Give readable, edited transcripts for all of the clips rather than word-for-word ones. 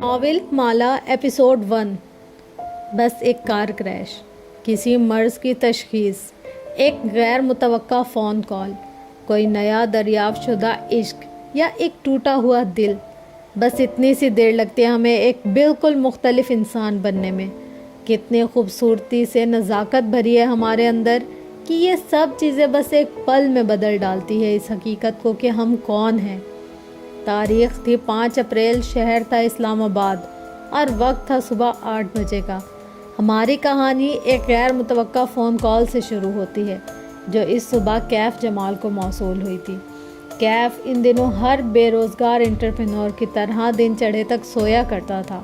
Novel مالا episode 1 بس ایک کار کریش، کسی مرض کی تشخیص، ایک غیر متوقع فون کال، کوئی نیا دریافت شدہ عشق یا ایک ٹوٹا ہوا دل، بس اتنی سی دیر لگتی ہے ہمیں ایک بالکل مختلف انسان بننے میں۔ کتنی خوبصورتی سے نزاکت بھری ہے ہمارے اندر کہ یہ سب چیزیں بس ایک پل میں بدل ڈالتی ہے اس حقیقت کو کہ ہم کون ہیں۔ تاریخ تھی 5 اپریل، شہر تھا اسلام آباد اور وقت تھا صبح 8 بجے کا۔ ہماری کہانی ایک غیر متوقع فون کال سے شروع ہوتی ہے جو اس صبح کیف جمال کو موصول ہوئی تھی۔ کیف ان دنوں ہر بے روزگار انٹرپرینور کی طرح دن چڑھے تک سویا کرتا تھا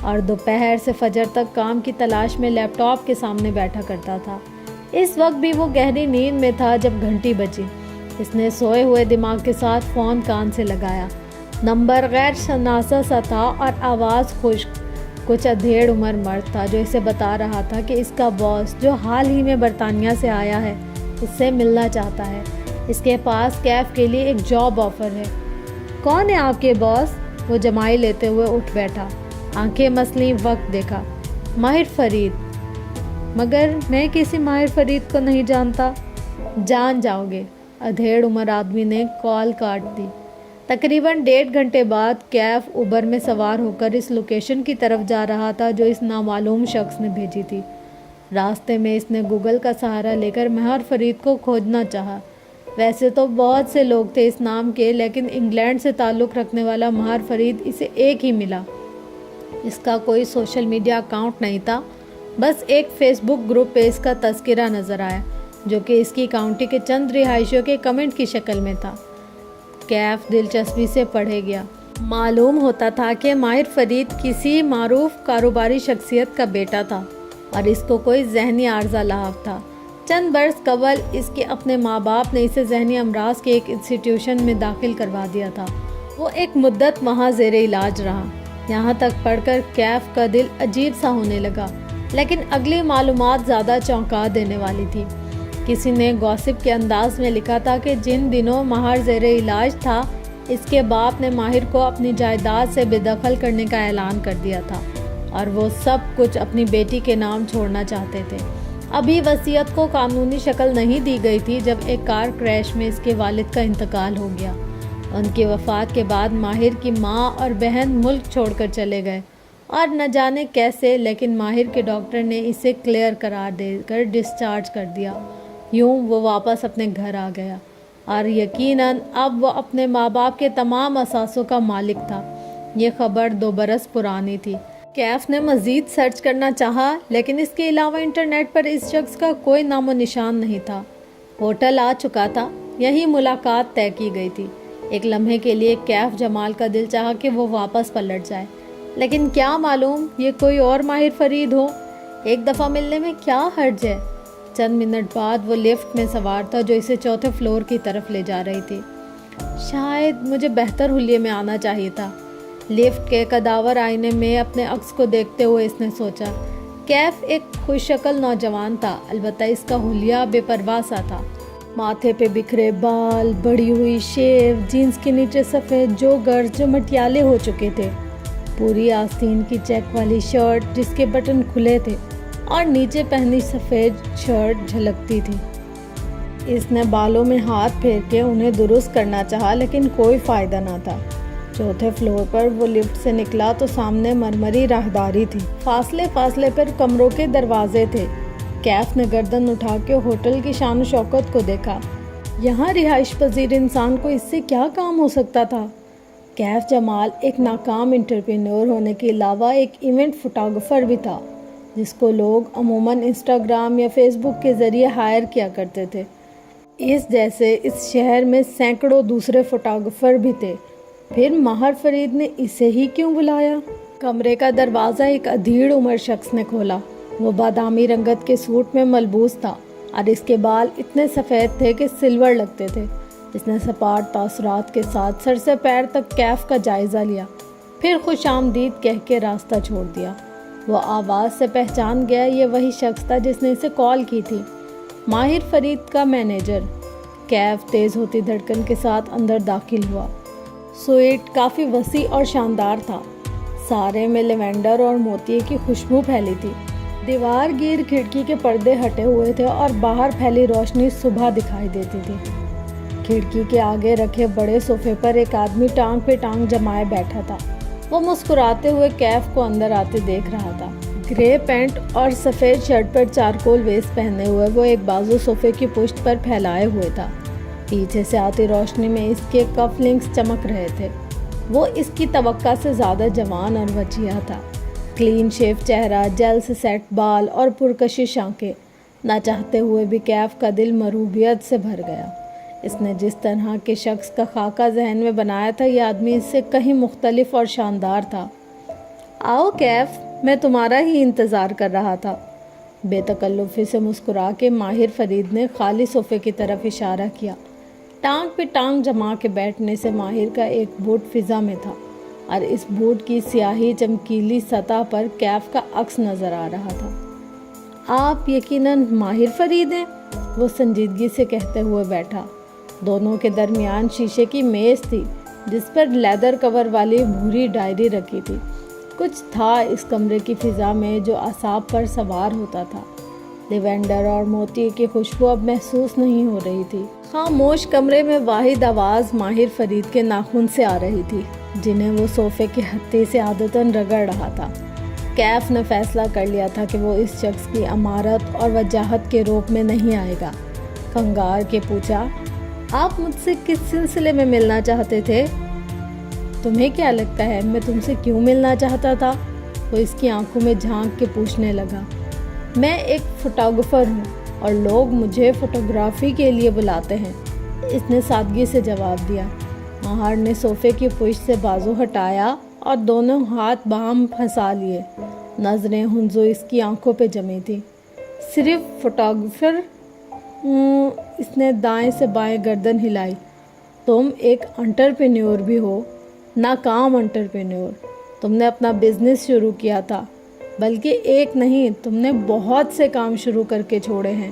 اور دوپہر سے فجر تک کام کی تلاش میں لیپ ٹاپ کے سامنے بیٹھا کرتا تھا۔ اس وقت بھی وہ گہری نیند میں تھا جب گھنٹی بجی۔ اس نے سوئے ہوئے دماغ کے ساتھ فون کان سے لگایا۔ نمبر غیر شناسا سا تھا اور آواز خشک، کچھ ادھیڑ عمر مرد تھا جو اسے بتا رہا تھا کہ اس کا باس جو حال ہی میں برطانیہ سے آیا ہے اس سے ملنا چاہتا ہے۔ اس کے پاس کیف کے لیے ایک جاب آفر ہے۔ کون ہے آپ کے باس؟ وہ جمائی لیتے ہوئے اٹھ بیٹھا، آنکھیں مسلی، وقت دیکھا۔ ماہر فرید۔ مگر میں کسی ماہر فرید کو نہیں جانتا۔ جان جاؤ گے، ادھیڑ عمر آدمی نے کال کاٹ دی۔ تقریباً 1.5 گھنٹے بعد کیف اوبر میں سوار ہو کر اس لوکیشن کی طرف جا رہا تھا جو اس نامعلوم شخص نے بھیجی تھی۔ راستے میں اس نے گوگل کا سہارا لے کر ماہر فرید کو کھوجنا چاہا۔ ویسے تو بہت سے لوگ تھے اس نام کے، لیکن انگلینڈ سے تعلق رکھنے والا ماہر فرید اسے ایک ہی ملا۔ اس کا کوئی سوشل میڈیا اکاؤنٹ نہیں تھا، بس ایک فیس بک گروپ پہ اس کا تذکرہ نظر آیا جو کہ اس کی کاؤنٹی کے چند رہائشیوں کے کمنٹ کی شکل میں تھا۔ کیف دلچسپی سے پڑھے گیا۔ معلوم ہوتا تھا کہ ماہر فرید کسی معروف کاروباری شخصیت کا بیٹا تھا اور اس کو کوئی ذہنی عارضہ لاحق تھا۔ چند برس قبل اس کے اپنے ماں باپ نے اسے ذہنی امراض کے ایک انسٹیٹیوشن میں داخل کروا دیا تھا۔ وہ ایک مدت وہاں زیر علاج رہا۔ یہاں تک پڑھ کر کیف کا دل عجیب سا ہونے لگا، لیکن اگلی معلومات زیادہ چونکا دینے والی تھی۔ کسی نے گوسپ کے انداز میں لکھا تھا کہ جن دنوں ماہر زیر علاج تھا اس کے باپ نے ماہر کو اپنی جائیداد سے بے دخل کرنے کا اعلان کر دیا تھا اور وہ سب کچھ اپنی بیٹی کے نام چھوڑنا چاہتے تھے۔ ابھی وصیت کو قانونی شکل نہیں دی گئی تھی جب ایک کار کریش میں اس کے والد کا انتقال ہو گیا۔ ان کی وفات کے بعد ماہر کی ماں اور بہن ملک چھوڑ کر چلے گئے اور نہ جانے کیسے، لیکن ماہر کے ڈاکٹر نے اسے کلیئر قرار دے کر ڈسچارج کر دیا۔ یوں وہ واپس اپنے گھر آ گیا اور یقیناً اب وہ اپنے ماں باپ کے تمام اثاثوں کا مالک تھا۔ یہ خبر 2 برس پرانی تھی۔ کیف نے مزید سرچ کرنا چاہا لیکن اس کے علاوہ انٹرنیٹ پر اس شخص کا کوئی نام و نشان نہیں تھا۔ ہوٹل آ چکا تھا، یہی ملاقات طے کی گئی تھی۔ ایک لمحے کے لیے کیف جمال کا دل چاہا کہ وہ واپس پلٹ جائے، لیکن کیا معلوم یہ کوئی اور ماہر فرید ہو۔ ایک دفعہ ملنے میں کیا حرج ہے۔ چند منٹ بعد وہ لفٹ میں سوار تھا جو اسے 4تھے فلور کی طرف لے جا رہی تھی۔ شاید مجھے بہتر حلیے میں آنا چاہیے تھا، لفٹ کے کداور آئینے میں اپنے عکس کو دیکھتے ہوئے اس نے سوچا۔ کیف ایک خوش شکل نوجوان تھا، البتہ اس کا حلیہ بے پرواہ سا تھا۔ ماتھے پہ بکھرے بال، بڑھی ہوئی شیو، جینس کے نیچے سفید جوگرز جو مٹیالے ہو چکے تھے، پوری آستین کی چیک والی شرٹ جس کے بٹن کھلے تھے اور نیچے پہنی سفید شرٹ جھلکتی تھی۔ اس نے بالوں میں ہاتھ پھیر کے انہیں درست کرنا چاہا لیکن کوئی فائدہ نہ تھا۔ 4تھے فلور پر وہ لفٹ سے نکلا تو سامنے مرمری راہداری تھی، فاصلے فاصلے پر کمروں کے دروازے تھے۔ کیف نے گردن اٹھا کے ہوٹل کی شان و شوکت کو دیکھا۔ یہاں رہائش پذیر انسان کو اس سے کیا کام ہو سکتا تھا؟ کیف جمال ایک ناکام انٹرپرینور ہونے کے علاوہ ایک ایونٹ فوٹوگرافر بھی تھا جس کو لوگ عموماً انسٹاگرام یا فیس بک کے ذریعے ہائر کیا کرتے تھے۔ اس جیسے اس شہر میں سینکڑوں دوسرے فوٹوگرافر بھی تھے، پھر ماہر فرید نے اسے ہی کیوں بلایا؟ کمرے کا دروازہ ایک ادھیڑ عمر شخص نے کھولا۔ وہ بادامی رنگت کے سوٹ میں ملبوس تھا اور اس کے بال اتنے سفید تھے کہ سلور لگتے تھے۔ اس نے سپاٹ تاثرات کے ساتھ سر سے پیر تک کیف کا جائزہ لیا، پھر خوش آمدید کہہ کے راستہ چھوڑ دیا۔ وہ آواز سے پہچان گیا، یہ وہی شخص تھا جس نے اسے کال کی تھی، ماہر فرید کا مینیجر۔ کیف تیز ہوتی دھڑکن کے ساتھ اندر داخل ہوا۔ سوئٹ کافی وسیع اور شاندار تھا۔ سارے میں لیوینڈر اور موتی کی خوشبو پھیلی تھی۔ دیوار گیر کھڑکی کے پردے ہٹے ہوئے تھے اور باہر پھیلی روشنی صبح دکھائی دیتی تھی۔ کھڑکی کے آگے رکھے بڑے صوفے پر ایک آدمی ٹانگ پہ ٹانگ جمائے بیٹھا تھا۔ وہ مسکراتے ہوئے کیف کو اندر آتے دیکھ رہا تھا۔ گرے پینٹ اور سفید شرٹ پر چارکول ویسٹ پہنے ہوئے وہ ایک بازو صوفے کی پشت پر پھیلائے ہوئے تھا۔ پیچھے سے آتی روشنی میں اس کے کف لنکس چمک رہے تھے۔ وہ اس کی توقع سے زیادہ جوان اور وجیہہ تھا۔ کلین شیو چہرہ، جیل سے سیٹ بال اور پرکشش آنکھیں۔ نہ چاہتے ہوئے بھی کیف کا دل محبوبیت سے بھر گیا۔ اس نے جس طرح کے شخص کا خاکہ ذہن میں بنایا تھا یہ آدمی اس سے کہیں مختلف اور شاندار تھا۔ آؤ کیف، میں تمہارا ہی انتظار کر رہا تھا۔ بے تکلفی سے مسکرا کے ماہر فرید نے خالی صوفے کی طرف اشارہ کیا۔ ٹانگ پہ ٹانگ جما کے بیٹھنے سے ماہر کا ایک بوٹ فضا میں تھا اور اس بوٹ کی سیاہی چمکیلی سطح پر کیف کا عکس نظر آ رہا تھا۔ آپ یقیناً ماہر فرید ہیں، وہ سنجیدگی سے کہتے ہوئے بیٹھا۔ دونوں کے درمیان شیشے کی میز تھی جس پر لیدر کور والی بھوری ڈائری رکھی تھی۔ کچھ تھا اس کمرے کی فضا میں جو اعصاب پر سوار ہوتا تھا۔ لیوینڈر اور موتی کی خوشبو اب محسوس نہیں ہو رہی تھی۔ خاموش کمرے میں واحد آواز ماہر فرید کے ناخن سے آ رہی تھی جنہیں وہ صوفے کے ہتھے سے عادتاً رگڑ رہا تھا۔ کیف نے فیصلہ کر لیا تھا کہ وہ اس شخص کی امارت اور وجاہت کے روپ میں نہیں آئے گا۔ کنگار کے پوچھا، آپ مجھ سے کس سلسلے میں ملنا چاہتے تھے؟ تمہیں کیا لگتا ہے میں تم سے کیوں ملنا چاہتا تھا؟ وہ اس کی آنکھوں میں جھانک کے پوچھنے لگا۔ میں ایک فوٹوگرافر ہوں اور لوگ مجھے فوٹوگرافی کے لیے بلاتے ہیں، اس نے سادگی سے جواب دیا۔ ماہر نے صوفے کی پشت سے بازو ہٹایا اور دونوں ہاتھ باہم پھنسا لیے۔ نظریں ہنزو اس کی آنکھوں پہ جمی تھی۔ صرف فوٹوگرافر؟ اس نے دائیں سے بائیں گردن ہلائی۔ تم ایک انٹرپرینیور بھی ہو، ناکام انٹرپرینیور۔ تم نے اپنا بزنس شروع کیا تھا، بلکہ ایک نہیں تم نے بہت سے کام شروع کر کے چھوڑے ہیں،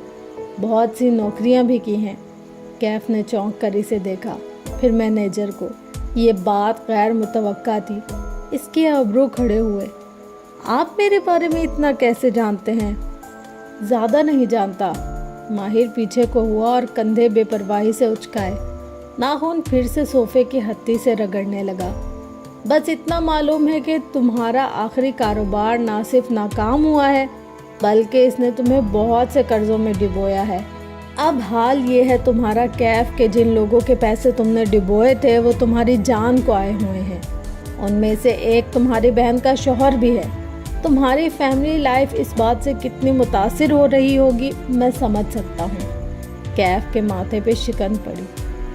بہت سی نوکریاں بھی کی ہیں۔ کیف نے چونک کر اسے دیکھا، پھر مینیجر کو۔ یہ بات غیر متوقع تھی۔ اس کے ابرو کھڑے ہوئے۔ آپ میرے بارے میں اتنا کیسے جانتے ہیں؟ زیادہ نہیں جانتا۔ ماہر پیچھے کو ہوا اور کندھے بے پرواہی سے اچکائے۔ ناخن پھر سے صوفے کی ہتھی سے رگڑنے لگا۔ بس اتنا معلوم ہے کہ تمہارا آخری کاروبار نہ صرف ناکام ہوا ہے بلکہ اس نے تمہیں بہت سے قرضوں میں ڈبویا ہے۔ اب حال یہ ہے تمہارا کیف کہ جن لوگوں کے پیسے تم نے ڈبوئے تھے وہ تمہاری جان کو آئے ہوئے ہیں۔ ان میں سے ایک تمہاری بہن کا شوہر بھی ہے۔ تمہاری فیملی لائف اس بات سے کتنی متاثر ہو رہی ہوگی میں سمجھ سکتا ہوں۔ کیف کے ماتھے پہ شکن پڑی،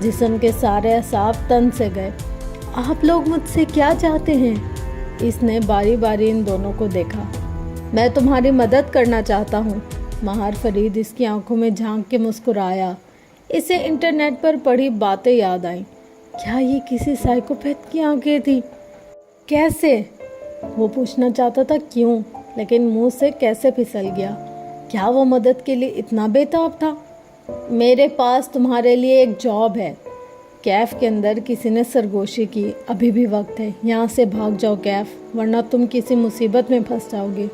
جسم کے سارے اعصاب تن سے گئے۔ آپ لوگ مجھ سے کیا چاہتے ہیں؟ اس نے باری باری ان دونوں کو دیکھا۔ میں تمہاری مدد کرنا چاہتا ہوں۔ ماہر فرید اس کی آنکھوں میں جھانک کے مسکرایا۔ اسے انٹرنیٹ پر پڑھی باتیں یاد آئیں۔ کیا یہ کسی سائیکوپیتھ کی آنکھیں تھی؟ کیسے؟ وہ پوچھنا چاہتا تھا کیوں، لیکن منہ سے کیسے پھسل گیا۔ کیا وہ مدد کے لیے اتنا بے تاب تھا؟ میرے پاس تمہارے لیے ایک جاب ہے۔ کیف کے اندر کسی نے سرگوشی کی۔ ابھی بھی وقت ہے، یہاں سے بھاگ جاؤ کیف، ورنہ تم کسی مصیبت میں پھنس جاؤ گے۔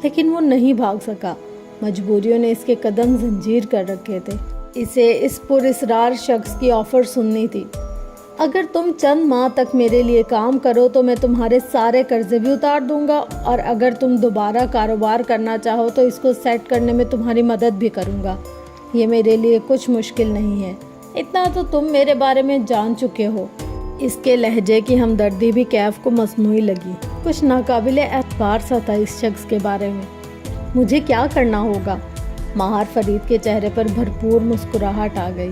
لیکن وہ نہیں بھاگ سکا۔ مجبوریوں نے اس کے قدم زنجیر کر رکھے تھے۔ اسے اس پراسرار شخص کی آفر سننی تھی۔ اگر تم چند ماہ تک میرے لیے کام کرو تو میں تمہارے سارے قرضے بھی اتار دوں گا، اور اگر تم دوبارہ کاروبار کرنا چاہو تو اس کو سیٹ کرنے میں تمہاری مدد بھی کروں گا۔ یہ میرے لیے کچھ مشکل نہیں ہے، اتنا تو تم میرے بارے میں جان چکے ہو۔ اس کے لہجے کی ہمدردی بھی کیف کو مصنوعی لگی۔ کچھ ناقابل اعتبار سا تھا اس شخص کے بارے میں۔ مجھے کیا کرنا ہوگا؟ ماہر فرید کے چہرے پر بھرپور مسکراہٹ آ گئی۔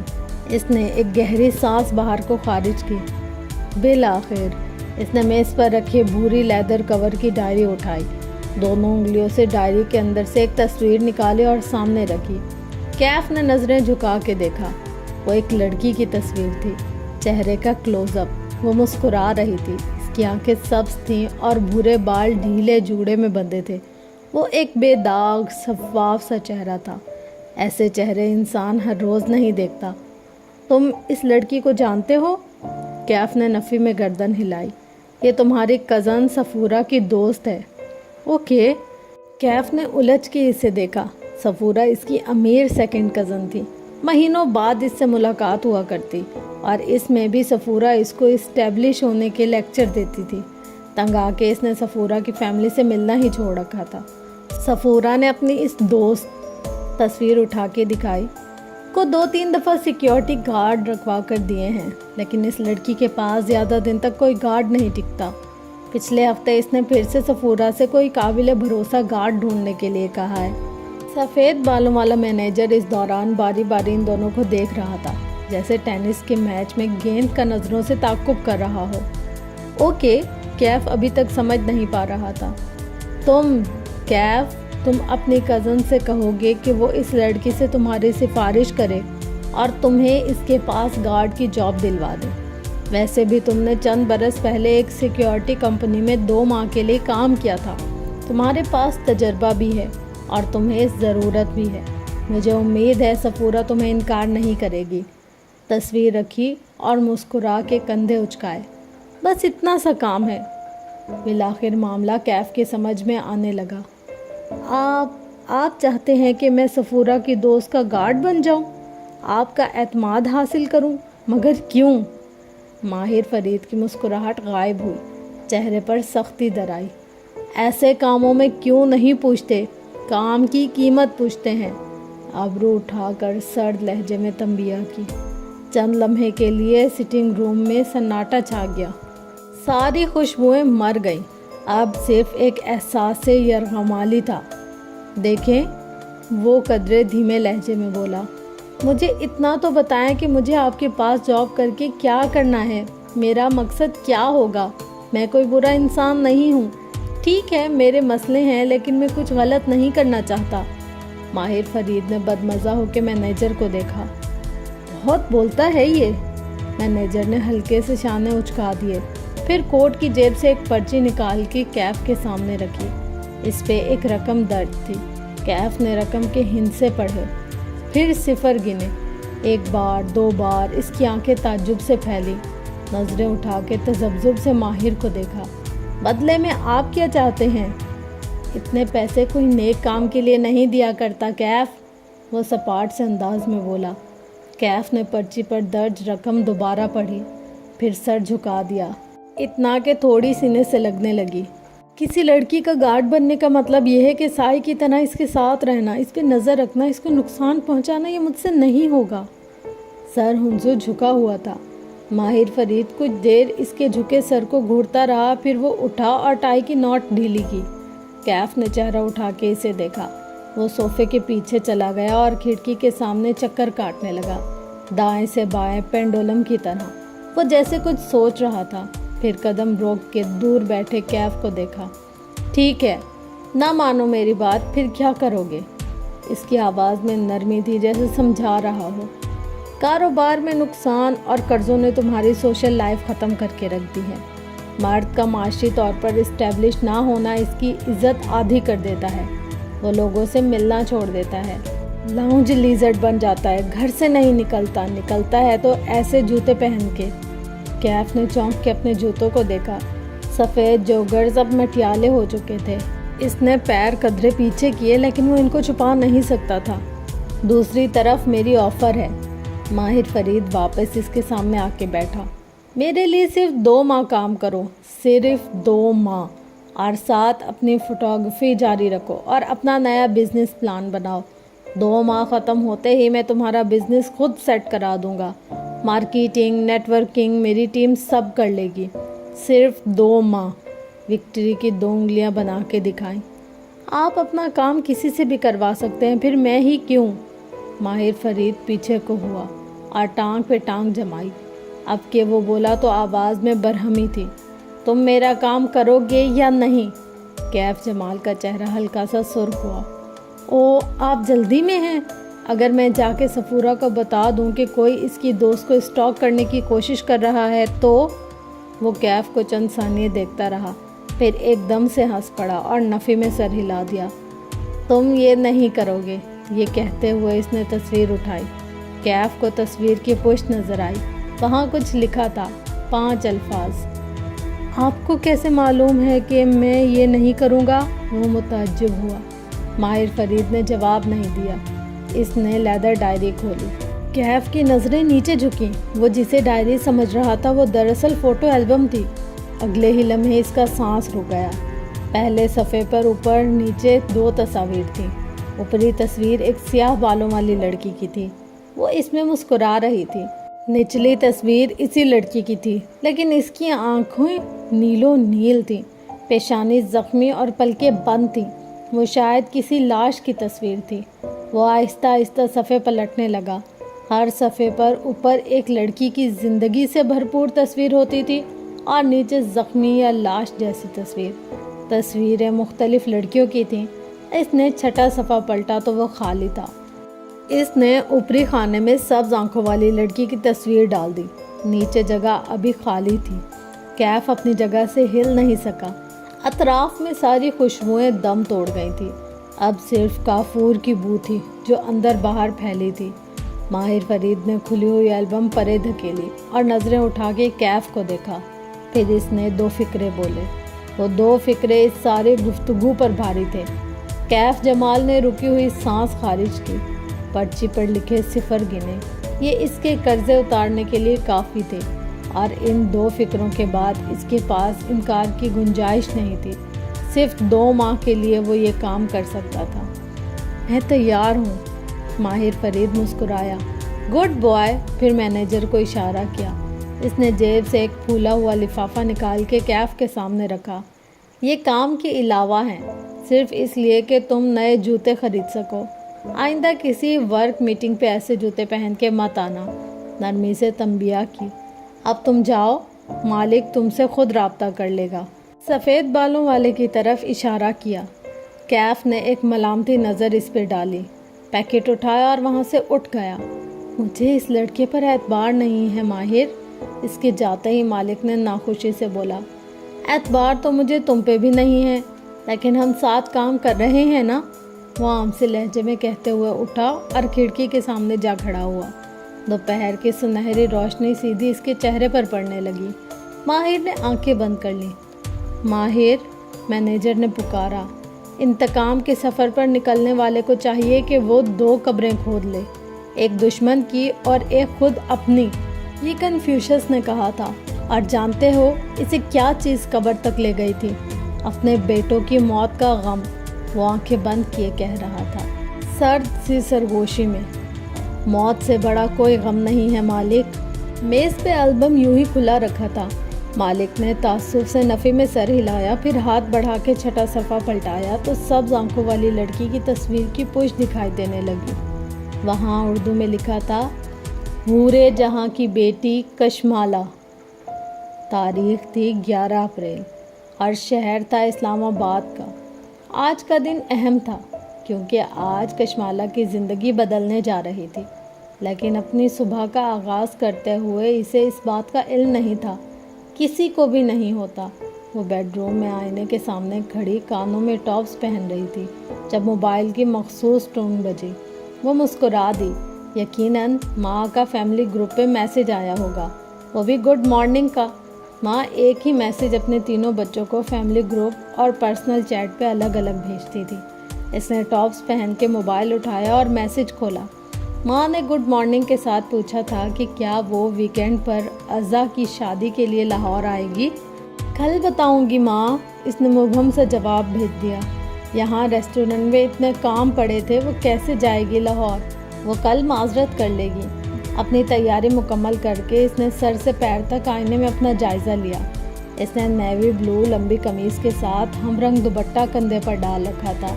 اس نے ایک گہری سانس باہر کو خارج کی۔ بالآخر اس نے میز پر رکھی بھوری لیدر کور کی ڈائری اٹھائی، دونوں انگلیوں سے ڈائری کے اندر سے ایک تصویر نکالی اور سامنے رکھی۔ کیف نے نظریں جھکا کے دیکھا۔ وہ ایک لڑکی کی تصویر تھی، چہرے کا کلوز اپ۔ وہ مسکرا رہی تھی، اس کی آنکھیں سبز تھیں اور بھورے بال ڈھیلے جوڑے میں بندھے تھے۔ وہ ایک بے داغ شفاف سا چہرہ تھا۔ ایسے چہرے انسان ہر روز نہیں دیکھتا۔ تم اس لڑکی کو جانتے ہو؟ کیف نے نفی میں گردن ہلائی۔ یہ تمہاری کزن صفورہ کی دوست ہے۔ اوکے۔ کیف نے الجھ کے اسے دیکھا۔ صفورہ اس کی امیر سیکنڈ کزن تھی، مہینوں بعد اس سے ملاقات ہوا کرتی، اور اس میں بھی صفورہ اس کو اسٹیبلش ہونے کے لیکچر دیتی تھی۔ تنگ آ کے اس نے صفورہ کی فیملی سے ملنا ہی چھوڑ رکھا تھا۔ صفورہ نے اپنی اس دوست تصویر اٹھا کے دکھائی کو 2-3 دفعہ سیکیورٹی گارڈ رکھوا کر دیے ہیں، لیکن اس لڑکی کے پاس زیادہ دن تک کوئی گارڈ نہیں ٹکتا۔ پچھلے ہفتے اس نے پھر سے صفورہ سے کوئی قابل بھروسہ گارڈ ڈھونڈنے کے لیے کہا ہے۔ سفید بالوں والا مینیجر اس دوران باری باری ان دونوں کو دیکھ رہا تھا، جیسے ٹینس کے میچ میں گیند کا نظروں سے تعاقب کر رہا ہو۔ اوکے، کیف ابھی تک سمجھ نہیں پا رہا تھا۔ تم اپنی کزن سے کہو گے کہ وہ اس لڑکی سے تمہاری سفارش کرے اور تمہیں اس کے پاس گارڈ کی جاب دلوا دے۔ ویسے بھی تم نے چند برس پہلے ایک سیکیورٹی کمپنی میں 2 ماہ کے لیے کام کیا تھا، تمہارے پاس تجربہ بھی ہے اور تمہیں ضرورت بھی ہے۔ مجھے امید ہے صفورہ تمہیں انکار نہیں کرے گی۔ تصویر رکھی اور مسکرا کے کندھے اچکائے۔ بس اتنا سا کام ہے۔ بالآخر معاملہ کیف کی سمجھ میں آنے لگا۔ آپ چاہتے ہیں کہ میں صفورہ کی دوست کا گارڈ بن جاؤں، آپ کا اعتماد حاصل کروں، مگر کیوں؟ ماہر فرید کی مسکراہٹ غائب ہوئی، چہرے پر سختی در آئی۔ ایسے کاموں میں کیوں نہیں پوچھتے، کام کی قیمت پوچھتے ہیں۔ ابرو اٹھا کر سرد لہجے میں تنبیہ کی۔ چند لمحے کے لیے سٹنگ روم میں سناٹا چھا گیا۔ ساری خوشبوئیں مر گئیں، اب صرف ایک احساس یرغمالی تھا۔ دیکھیں، وہ قدرے دھیمے لہجے میں بولا، مجھے اتنا تو بتائیں کہ مجھے آپ کے پاس جاب کر کے کیا کرنا ہے، میرا مقصد کیا ہوگا؟ میں کوئی برا انسان نہیں ہوں، ٹھیک ہے میرے مسئلے ہیں، لیکن میں کچھ غلط نہیں کرنا چاہتا۔ ماہر فرید نے بدمزہ ہو کے مینیجر کو دیکھا۔ بہت بولتا ہے یہ۔ مینیجر نے ہلکے سے شانے اچکا دیے، پھر کوٹ کی جیب سے ایک پرچی نکال کے کیف کے سامنے رکھی۔ اس پہ ایک رقم درج تھی۔ کیف نے رقم کے ہندسے پڑھے، پھر صفر گنے۔ 1 بار 2 بار اس کی آنکھیں تعجب سے پھیلی، نظریں اٹھا کے تذبذب سے ماہر کو دیکھا۔ بدلے میں آپ کیا چاہتے ہیں؟ اتنے پیسے کوئی نیک کام کے لیے نہیں دیا کرتا کیف، وہ سپاٹ سے انداز میں بولا۔ کیف نے پرچی پر درج رقم دوبارہ پڑھی، پھر سر جھکا دیا، اتنا کہ تھوڑی سینے سے لگنے لگی۔ کسی لڑکی کا گارڈ بننے کا مطلب یہ ہے کہ سائے کی طرح اس کے ساتھ رہنا، اس پہ نظر رکھنا، اس کو نقصان پہنچانا، یہ مجھ سے نہیں ہوگا۔ سر ہنزو جھکا ہوا تھا۔ ماہر فرید کچھ دیر اس کے جھکے سر کو گھورتا رہا، پھر وہ اٹھا اور ٹائی کی نوٹ ڈھیلی کی۔ کیف نے چہرہ اٹھا کے اسے دیکھا۔ وہ صوفے کے پیچھے چلا گیا اور کھڑکی کے سامنے چکر کاٹنے لگا، دائیں سے بائیں پینڈولم کی طرح۔ وہ جیسے کچھ سوچ رہا تھا، پھر قدم روک کے دور بیٹھے کیف کو دیکھا۔ ٹھیک ہے، نہ مانو میری بات، پھر کیا کرو گے؟ اس کی آواز میں نرمی تھی، جیسے سمجھا رہا ہو۔ کاروبار میں نقصان اور قرضوں نے تمہاری سوشل لائف ختم کر کے رکھ دی ہے۔ مرد کا معاشی طور پر اسٹیبلش نہ ہونا اس کی عزت آدھی کر دیتا ہے، وہ لوگوں سے ملنا چھوڑ دیتا ہے، لاؤنج لیزرڈ بن جاتا ہے، گھر سے نہیں نکلتا ہے تو ایسے جوتے پہن کے۔ کیف نے چونک کے اپنے جوتوں کو دیکھا۔ سفید جوگرز اب مٹیالے ہو چکے تھے۔ اس نے پیر قدرے پیچھے کیے، لیکن وہ ان کو چھپا نہیں سکتا تھا۔ دوسری طرف میری آفر ہے۔ ماہر فرید واپس اس کے سامنے آ کے بیٹھا۔ میرے لیے صرف 2 ماہ کام کرو، صرف 2 ماہ، اور ساتھ اپنی فوٹوگرافی جاری رکھو اور اپنا نیا بزنس پلان بناؤ۔ 2 ماہ ختم ہوتے ہی میں تمہارا بزنس خود سیٹ کرا دوں گا، مارکیٹنگ، نیٹ ورکنگ میری ٹیم سب کر لے گی۔ صرف 2 ماہ۔ وکٹری کی 2 انگلیاں بنا کے دکھائیں۔ آپ اپنا کام کسی سے بھی کروا سکتے ہیں، پھر میں ہی کیوں؟ ماہر فرید پیچھے کو ہوا اور ٹانگ پہ ٹانگ جمائی۔ اب کہ وہ بولا تو آواز میں برہمی تھی۔ تم میرا کام کرو گے یا نہیں؟ کیف جمال کا چہرہ ہلکا سا سرخ ہوا۔ او، آپ جلدی میں ہیں؟ اگر میں جا کے صفورہ کو بتا دوں کہ کوئی اس کی دوست کو اسٹاک کرنے کی کوشش کر رہا ہے تو؟ وہ کیف کو چند ثانیے دیکھتا رہا، پھر ایک دم سے ہنس پڑا اور نفی میں سر ہلا دیا۔ تم یہ نہیں کرو گے، یہ کہتے ہوئے اس نے تصویر اٹھائی۔ کیف کو تصویر کی پشت نظر آئی، وہاں کچھ لکھا تھا، 5 الفاظ۔ آپ کو کیسے معلوم ہے کہ میں یہ نہیں کروں گا؟ وہ متعجب ہوا۔ ماہر فرید نے جواب نہیں دیا۔ اس نے لیدر ڈائری کھولی۔ کیف کی نظریں نیچے جھکیں۔ وہ جسے ڈائری سمجھ رہا تھا وہ دراصل فوٹو البم تھی۔ اگلے ہی لمحے اس کا سانس رک گیا۔ پہلے صفحے پر اوپر نیچے 2 تصاویر تھیں۔ اوپری تصویر ایک سیاہ بالوں والی لڑکی کی تھی۔ وہ اس میں مسکرا رہی تھی۔ نچلی تصویر اسی لڑکی کی تھی، لیکن اس کی آنکھیں نیلو نیل تھیں، پیشانی زخمی اور پلکیں بند تھیں۔ وہ شاید کسی لاش کی تصویر تھی۔ وہ آہستہ آہستہ صفحے پلٹنے لگا۔ ہر صفحے پر اوپر ایک لڑکی کی زندگی سے بھرپور تصویر ہوتی تھی اور نیچے زخمی یا لاش جیسی تصویر۔ تصویریں مختلف لڑکیوں کی تھیں۔ اس نے چھٹا صفحہ پلٹا تو وہ خالی تھا۔ اس نے اوپری خانے میں سبز آنکھوں والی لڑکی کی تصویر ڈال دی۔ نیچے جگہ ابھی خالی تھی۔ کیف اپنی جگہ سے ہل نہیں سکا۔ اطراف میں ساری خوشبوئیں دم توڑ گئی تھی۔ اب صرف کافور کی بو تھی جو اندر باہر پھیلی تھی۔ ماہر فرید نے کھلی ہوئی البم پرے دھکیلی اور نظریں اٹھا کے کیف کو دیکھا۔ پھر اس نے 2 فقرے بولے۔ وہ 2 فقرے اس سارے گفتگو پر بھاری تھے۔ کیف جمال نے رکی ہوئی سانس خارج کی۔ پرچی پر لکھے 0 گنے۔ یہ اس کے قرضے اتارنے کے لیے کافی تھے، اور ان 2 فقروں کے بعد اس کے پاس انکار کی گنجائش نہیں تھی۔ صرف 2 ماہ کے لیے وہ یہ کام کر سکتا تھا۔ میں تیار ہوں، ماہر فرید مسکرایا۔ Good boy. پھر مینیجر کو اشارہ کیا۔ اس نے جیب سے ایک پھولا ہوا لفافہ نکال کے کیف کے سامنے رکھا۔ یہ کام کے علاوہ ہیں، صرف اس لیے کہ تم نئے جوتے خرید سکو۔ آئندہ کسی ورک میٹنگ پہ ایسے جوتے پہن کے مت آنا، نرمی سے تنبیہ کی۔ اب تم جاؤ، مالک تم سے خود رابطہ کر لے گا۔ سفید بالوں والے کی طرف اشارہ کیا۔ کیف نے ایک ملامتی نظر اس پہ ڈالی، پیکٹ اٹھایا اور وہاں سے اٹھ گیا۔ مجھے اس لڑکے پر اعتبار نہیں ہے ماہر، اس کے جاتے ہی مالک نے ناخوشی سے بولا۔ اعتبار تو مجھے تم پہ بھی نہیں ہے، لیکن ہم ساتھ کام کر رہے ہیں نا۔ وہ عام سے لہجے میں کہتے ہوئے اٹھا اور کھڑکی کے سامنے جا کھڑا ہوا۔ دوپہر کی سنہری روشنی سیدھی اس کے چہرے پر پڑنے لگی۔ ماہر نے آنکھیں بند کر لیں۔ ماہر، مینیجر نے پکارا۔ انتقام کے سفر پر نکلنے والے کو چاہیے کہ وہ 2 قبریں کھود لے، ایک دشمن کی اور ایک خود اپنی۔ یہ کنفیوشس نے کہا تھا، اور جانتے ہو اسے کیا چیز قبر تک لے گئی تھی؟ اپنے بیٹوں کی موت کا غم۔ وہ آنکھیں بند کیے کہہ رہا تھا، سرد سی سرگوشی میں۔ موت سے بڑا کوئی غم نہیں ہے مالک۔ میز پہ البم یوں ہی کھلا رکھا تھا۔ مالک نے تعصب سے نفی میں سر ہلایا، پھر ہاتھ بڑھا کے چھٹا صفحہ پلٹایا تو سبز آنکھوں والی لڑکی کی تصویر کی پشت دکھائی دینے لگی۔ وہاں اردو میں لکھا تھا، حورِ جہاں کی بیٹی کشمالہ۔ تاریخ تھی 11 اپریل اور شہر تھا اسلام آباد کا۔ آج کا دن اہم تھا کیونکہ آج کشمالہ کی زندگی بدلنے جا رہی تھی، لیکن اپنی صبح کا آغاز کرتے ہوئے اسے اس بات کا علم نہیں تھا، کسی کو بھی نہیں ہوتا۔ وہ بیڈ روم میں آئینے کے سامنے کھڑی کانوں میں ٹاپس پہن رہی تھی جب موبائل کی مخصوص ٹون بجی۔ وہ مسکرا دی۔ یقیناً ماں کا فیملی گروپ پہ میسج آیا ہوگا، وہ بھی گڈ مارننگ کا۔ ماں ایک ہی میسج اپنے 3 بچوں کو فیملی گروپ اور پرسنل چیٹ پہ الگ الگ بھیجتی تھی۔ اس نے ٹاپس پہن کے موبائل اٹھایا اور میسج کھولا۔ ماں نے گڈ مارننگ کے ساتھ پوچھا تھا کہ کیا وہ ویکینڈ پر عزا کی شادی کے لیے لاہور آئے گی۔ کل بتاؤں گی ماں، اس نے مبہم سے جواب بھیج دیا۔ یہاں ریسٹورنٹ میں اتنے کام پڑے تھے، وہ کیسے جائے گی لاہور؟ وہ کل معذرت کر لے گی۔ اپنی تیاری مکمل کر کے اس نے سر سے پیر تک آئینے میں اپنا جائزہ لیا۔ اس نے نیوی بلو لمبی قمیض کے ساتھ ہم رنگ دوپٹہ کندھے پر ڈال رکھا تھا۔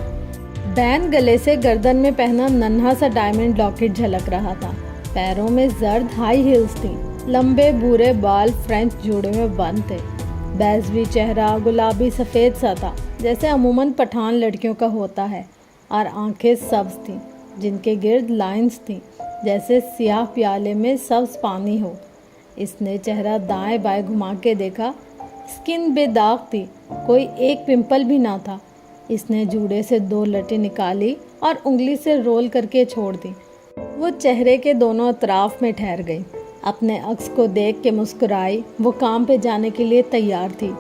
بین گلے سے گردن میں پہنا ننھا سا ڈائمنڈ لاکٹ جھلک رہا تھا۔ پیروں میں زرد ہائی ہیلز تھیں۔ لمبے بھورے بال فرینچ جوڑے میں بند تھے۔ بیضوی چہرہ گلابی سفید سا تھا جیسے عموماً پٹھان لڑکیوں کا ہوتا ہے، اور آنکھیں سبز تھیں جن کے گرد لائنز تھیں جیسے سیاہ پیالے میں سبز پانی ہو۔ اس نے چہرہ دائیں بائیں گھما کے دیکھا۔ اسکن بے داغ تھی، کوئی ایک پمپل بھی نہ تھا۔ اس نے جوڑے سے 2 لٹیں نکالی اور انگلی سے رول کر کے چھوڑ دی۔ وہ چہرے کے دونوں اطراف میں ٹھہر گئی، اپنے عکس کو دیکھ کے مسکرائی۔ وہ کام پہ جانے کے لیے تیار تھی۔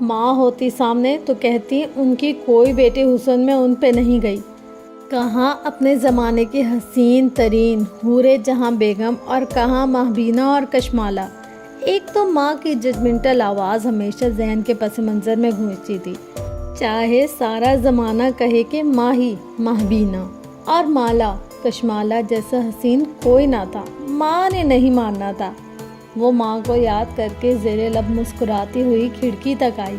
ماں ہوتی سامنے تو کہتی ان کی کوئی بیٹی حسن میں ان پہ نہیں گئی۔ کہاں اپنے زمانے کی حسین ترین حور جہاں بیگم اور کہاں مہبینہ اور کشمالہ۔ ایک تو ماں کی ججمنٹل آواز ہمیشہ ذہن کے پس منظر میں گونجتی تھی، چاہے سارا زمانہ کہے کہ ماہی مہبینہ اور مالا کشمالہ جیسا حسین کوئی نہ تھا، ماں نے نہیں ماننا تھا۔ وہ ماں کو یاد کر کے زیر لب مسکراتی ہوئی کھڑکی تک آئی۔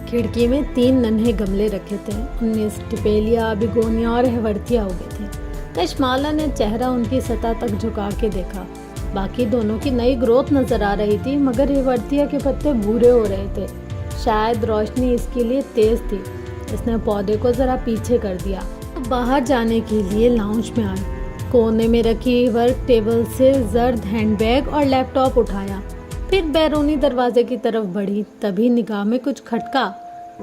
کھڑکی میں 3 ننھے گملے رکھے تھے، ان میں اسٹیپیلیا، بیگونیا اور ہیورتھیا اگے تھے۔ کشمالہ نے چہرہ ان کی سطح تک جھکا کے دیکھا۔ باقی دونوں کی نئی گروتھ نظر آ رہی تھی، مگر ہیورتھیا کے پتے بھورے ہو رہے تھے۔ شاید روشنی اس کے لیے تیز تھی۔ اس نے پودے کو ذرا پیچھے کر دیا، باہر جانے کے لیے لاؤنج میں آئی۔ کونے میں رکھی ورک ٹیبل سے زرد ہینڈ بیگ اور لیپ ٹاپ اٹھایا، پھر بیرونی دروازے کی طرف بڑھی۔ تبھی نگاہ میں کچھ کھٹکا۔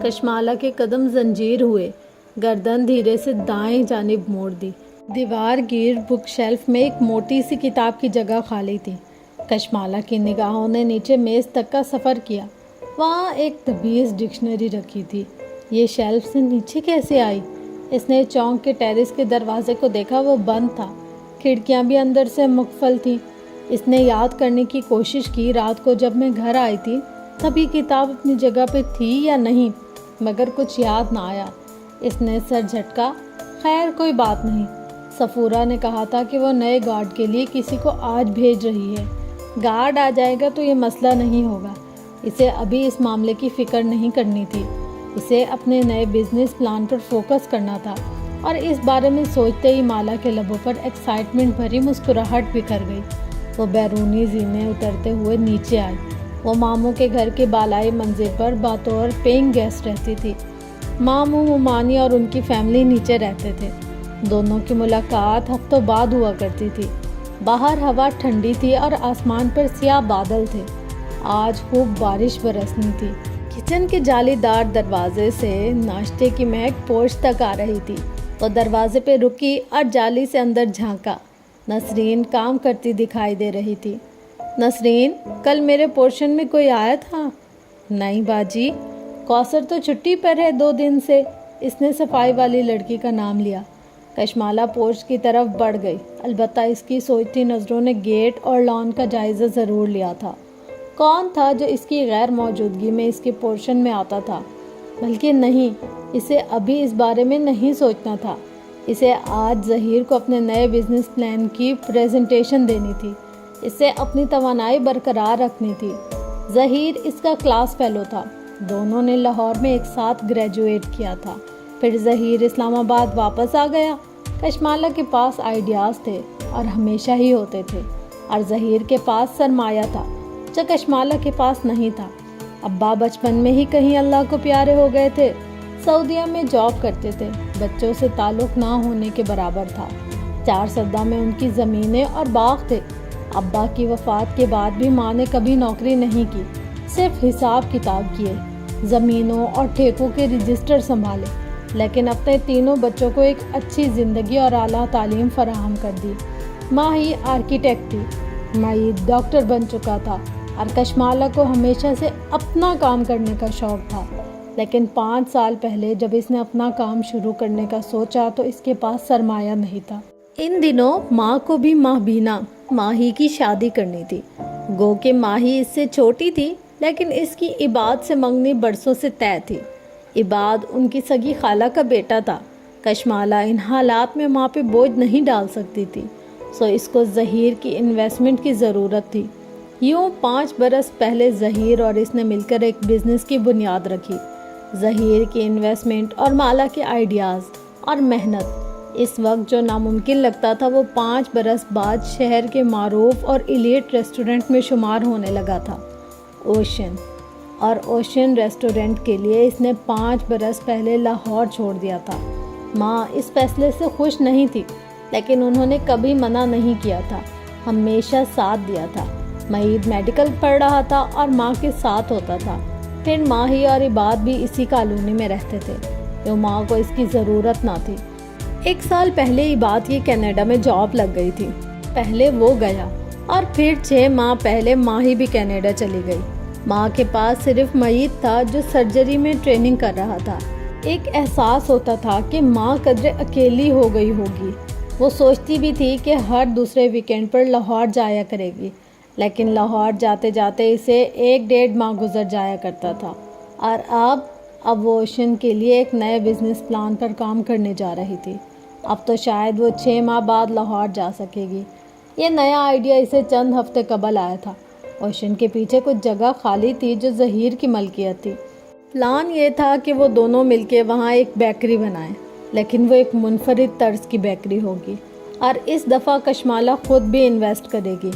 کشمالہ کے قدم زنجیر ہوئے، گردن دھیرے سے دائیں جانب موڑ دی۔ دیوار گیر بک شیلف میں ایک موٹی سی کتاب کی جگہ خالی تھی۔ کشمالہ کی نگاہوں نے نیچے میز تک کا سفر کیا۔ وہاں ایک تمیز ڈکشنری رکھی تھی۔ یہ شیلف سے نیچے کیسے آئی؟ اس نے چونک کے ٹیرس کے دروازے کو دیکھا، وہ بند تھا، کھڑکیاں بھی اندر سے مقفل تھیں۔ اس نے یاد کرنے کی کوشش کی رات کو جب میں گھر آئی تھی تب یہ کتاب اپنی جگہ پہ تھی یا نہیں، مگر کچھ یاد نہ آیا۔ اس نے سر جھٹکا، خیر کوئی بات نہیں۔ سفورہ نے کہا تھا کہ وہ نئے گارڈ کے لیے کسی کو آج بھیج رہی ہے۔ گارڈ آ جائے گا تو یہ مسئلہ نہیں ہوگا۔ اسے ابھی اس معاملے کی فکر نہیں کرنی تھی، اسے اپنے نئے بزنس پلان پر فوکس کرنا تھا۔ اور اس بارے میں سوچتے ہی مالا کے لبوں پر ایکسائٹمنٹ بھری مسکراہٹ بکھر گئی۔ وہ بیرونی زینے اترتے ہوئے نیچے آئی۔ وہ ماموں کے گھر کے بالائی منزل پر بطور پیئنگ گیسٹ رہتی تھی۔ ماموں ممانی اور ان کی فیملی نیچے رہتے تھے۔ دونوں کی ملاقات ہفتوں بعد ہوا کرتی تھی۔ باہر ہوا ٹھنڈی تھی اور آسمان پر سیاہ بادل تھے۔ آج خوب بارش برسنی تھی۔ کچن کے جالی دار دروازے سے ناشتے کی مہک پورچ تک آ رہی تھی۔ وہ دروازے پہ رکی اور جالی سے اندر جھانکا۔ نسرین کام کرتی دکھائی دے رہی تھی۔ نسرین، کل میرے پورشن میں کوئی آیا تھا؟ نہیں باجی، کوثر تو چھٹی پر ہے 2 دن سے۔ اس نے صفائی والی لڑکی کا نام لیا۔ کشمالہ پورچ کی طرف بڑھ گئی، البتہ اس کی سوچتی نظروں نے گیٹ اور لان کا جائزہ ضرور لیا تھا۔ کون تھا جو اس کی غیر موجودگی میں اس کے پورشن میں آتا تھا؟ بلکہ نہیں، اسے ابھی اس بارے میں نہیں سوچنا تھا۔ اسے آج ظہیر کو اپنے نئے بزنس پلان کی پریزنٹیشن دینی تھی۔ اسے اپنی توانائی برقرار رکھنی تھی۔ ظہیر اس کا کلاس فیلو تھا۔ دونوں نے لاہور میں ایک ساتھ گریجویٹ کیا تھا۔ پھر ظہیر اسلام آباد واپس آ گیا۔ کشمالہ کے پاس آئیڈیاز تھے اور ہمیشہ ہی ہوتے تھے، اور ظہیر کے پاس سرمایہ تھا جو کشمالہ کے پاس نہیں تھا۔ ابا بچپن میں ہی کہیں اللہ کو پیارے ہو گئے تھے، سعودیہ میں جاب کرتے تھے، بچوں سے تعلق نہ ہونے کے برابر تھا۔ 4 سدہ میں ان کی زمینیں اور باغ تھے۔ ابا کی وفات کے بعد بھی ماں نے کبھی نوکری نہیں کی، صرف حساب کتاب کیے، زمینوں اور ٹھیکوں کے رجسٹر سنبھالے، لیکن اپنے 3 بچوں کو ایک اچھی زندگی اور اعلیٰ تعلیم فراہم کر دی۔ ماں ہی آرکیٹیکٹ تھی، معید ڈاکٹر بن چکا تھا، اور کشمالہ کو ہمیشہ سے اپنا کام کرنے کا شوق تھا۔ لیکن 5 سال پہلے جب اس نے اپنا کام شروع کرنے کا سوچا تو اس کے پاس سرمایہ نہیں تھا۔ ان دنوں ماں کو بھی مہبینہ ماہی کی شادی کرنی تھی۔ گو کہ ماہی اس سے چھوٹی تھی، لیکن اس کی عباد سے منگنی برسوں سے طے تھی۔ عباد ان کی سگی خالہ کا بیٹا تھا۔ کشمالہ ان حالات میں ماں پہ بوجھ نہیں ڈال سکتی تھی، سو اس کو ظہیر کی انویسٹمنٹ کی ضرورت تھی۔ یوں 5 برس پہلے ظہیر اور اس نے مل کر ایک بزنس کی بنیاد رکھی۔ ظہیر کی انویسٹمنٹ اور مالا کے آئیڈیاز اور محنت اس وقت جو ناممکن لگتا تھا، وہ 5 برس بعد شہر کے معروف اور ایلیٹ ریسٹورنٹ میں شمار ہونے لگا تھا، اوشین۔ اور اوشین ریسٹورنٹ کے لیے اس نے 5 برس پہلے لاہور چھوڑ دیا تھا۔ ماں اس فیصلے سے خوش نہیں تھی، لیکن انہوں نے کبھی منع نہیں کیا تھا، ہمیشہ ساتھ دیا تھا۔ معید میڈیکل پڑھ رہا تھا اور ماں کے ساتھ ہوتا تھا۔ پھر ماہی اور عباد بھی اسی کالونی میں رہتے تھے، جو ماں کو اس کی ضرورت نہ تھی۔ 1 سال پہلے عباد کی کینیڈا میں جاب لگ گئی تھی۔ پہلے وہ گیا اور پھر 6 ماہ پہلے ماہی بھی کینیڈا چلی گئی۔ ماں کے پاس صرف معید تھا جو سرجری میں ٹریننگ کر رہا تھا۔ ایک احساس ہوتا تھا کہ ماں قدرے اکیلی ہو گئی ہوگی۔ وہ سوچتی بھی تھی کہ ہر دوسرے ویکینڈ پر لاہور جایا کرے گی، لیکن لاہور جاتے جاتے اسے 1.5 ماہ گزر جایا کرتا تھا، اور اب وہ اوشین کے لیے ایک نئے بزنس پلان پر کام کرنے جا رہی تھی۔ اب تو شاید وہ 6 ماہ بعد لاہور جا سکے گی۔ یہ نیا آئیڈیا اسے چند ہفتے قبل آیا تھا۔ اوشین کے پیچھے کچھ جگہ خالی تھی جو ظہیر کی ملکیت تھی۔ پلان یہ تھا کہ وہ دونوں مل کے وہاں ایک بیکری بنائیں، لیکن وہ ایک منفرد طرز کی بیکری ہوگی، اور اس دفعہ کشمالہ خود بھی انویسٹ کرے گی۔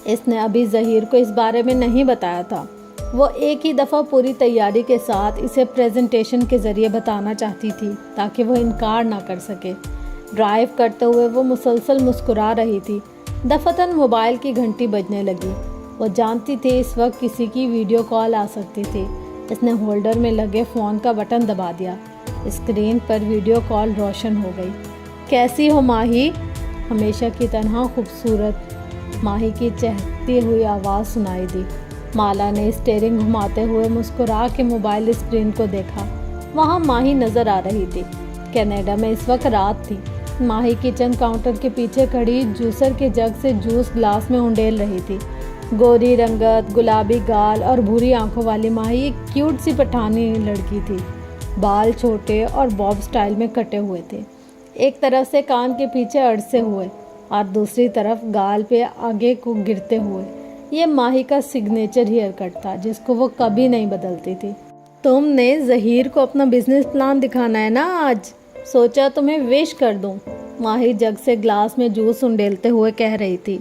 اس نے ابھی ظہیر کو اس بارے میں نہیں بتایا تھا۔ وہ ایک ہی دفعہ پوری تیاری کے ساتھ اسے پریزنٹیشن کے ذریعے بتانا چاہتی تھی تاکہ وہ انکار نہ کر سکے۔ ڈرائیو کرتے ہوئے وہ مسلسل مسکرا رہی تھی۔ دفتراً موبائل کی گھنٹی بجنے لگی۔ وہ جانتی تھی اس وقت کسی کی ویڈیو کال آ سکتی تھی۔ اس نے ہولڈر میں لگے فون کا بٹن دبا دیا۔ اسکرین پر ویڈیو کال روشن ہو گئی۔ کیسی ہو ماہی؟ ہمیشہ کی طرح خوبصورت، ماہی کی چہکتی ہوئی آواز سنائی دی۔ مالا نے اسٹیئرنگ گھماتے ہوئے مسکرا کے موبائل اسکرین کو دیکھا۔ وہاں ماہی نظر آ رہی تھی۔ کینیڈا میں اس وقت رات تھی۔ ماہی کچن کاؤنٹر کے پیچھے کھڑی جوسر کے جگ سے جوس گلاس میں انڈیل رہی تھی۔ گوری رنگت، گلابی گال اور بھوری آنکھوں والی ماہی ایک کیوٹ سی پٹھانی لڑکی تھی۔ بال چھوٹے اور باب سٹائل میں کٹے ہوئے تھے، ایک طرف سے کان کے پیچھے اڑسے ہوئے اور دوسری طرف گال پہ آگے کو گرتے ہوئے۔ یہ ماہی کا سگنیچر ہیئر کٹ تھا جس کو وہ کبھی نہیں بدلتی تھی۔ تم نے ظہیر کو اپنا بزنس پلان دکھانا ہے نا آج، سوچا تمہیں وش کر دوں، ماہی جگ سے گلاس میں جوس انڈیلتے ہوئے کہہ رہی تھی۔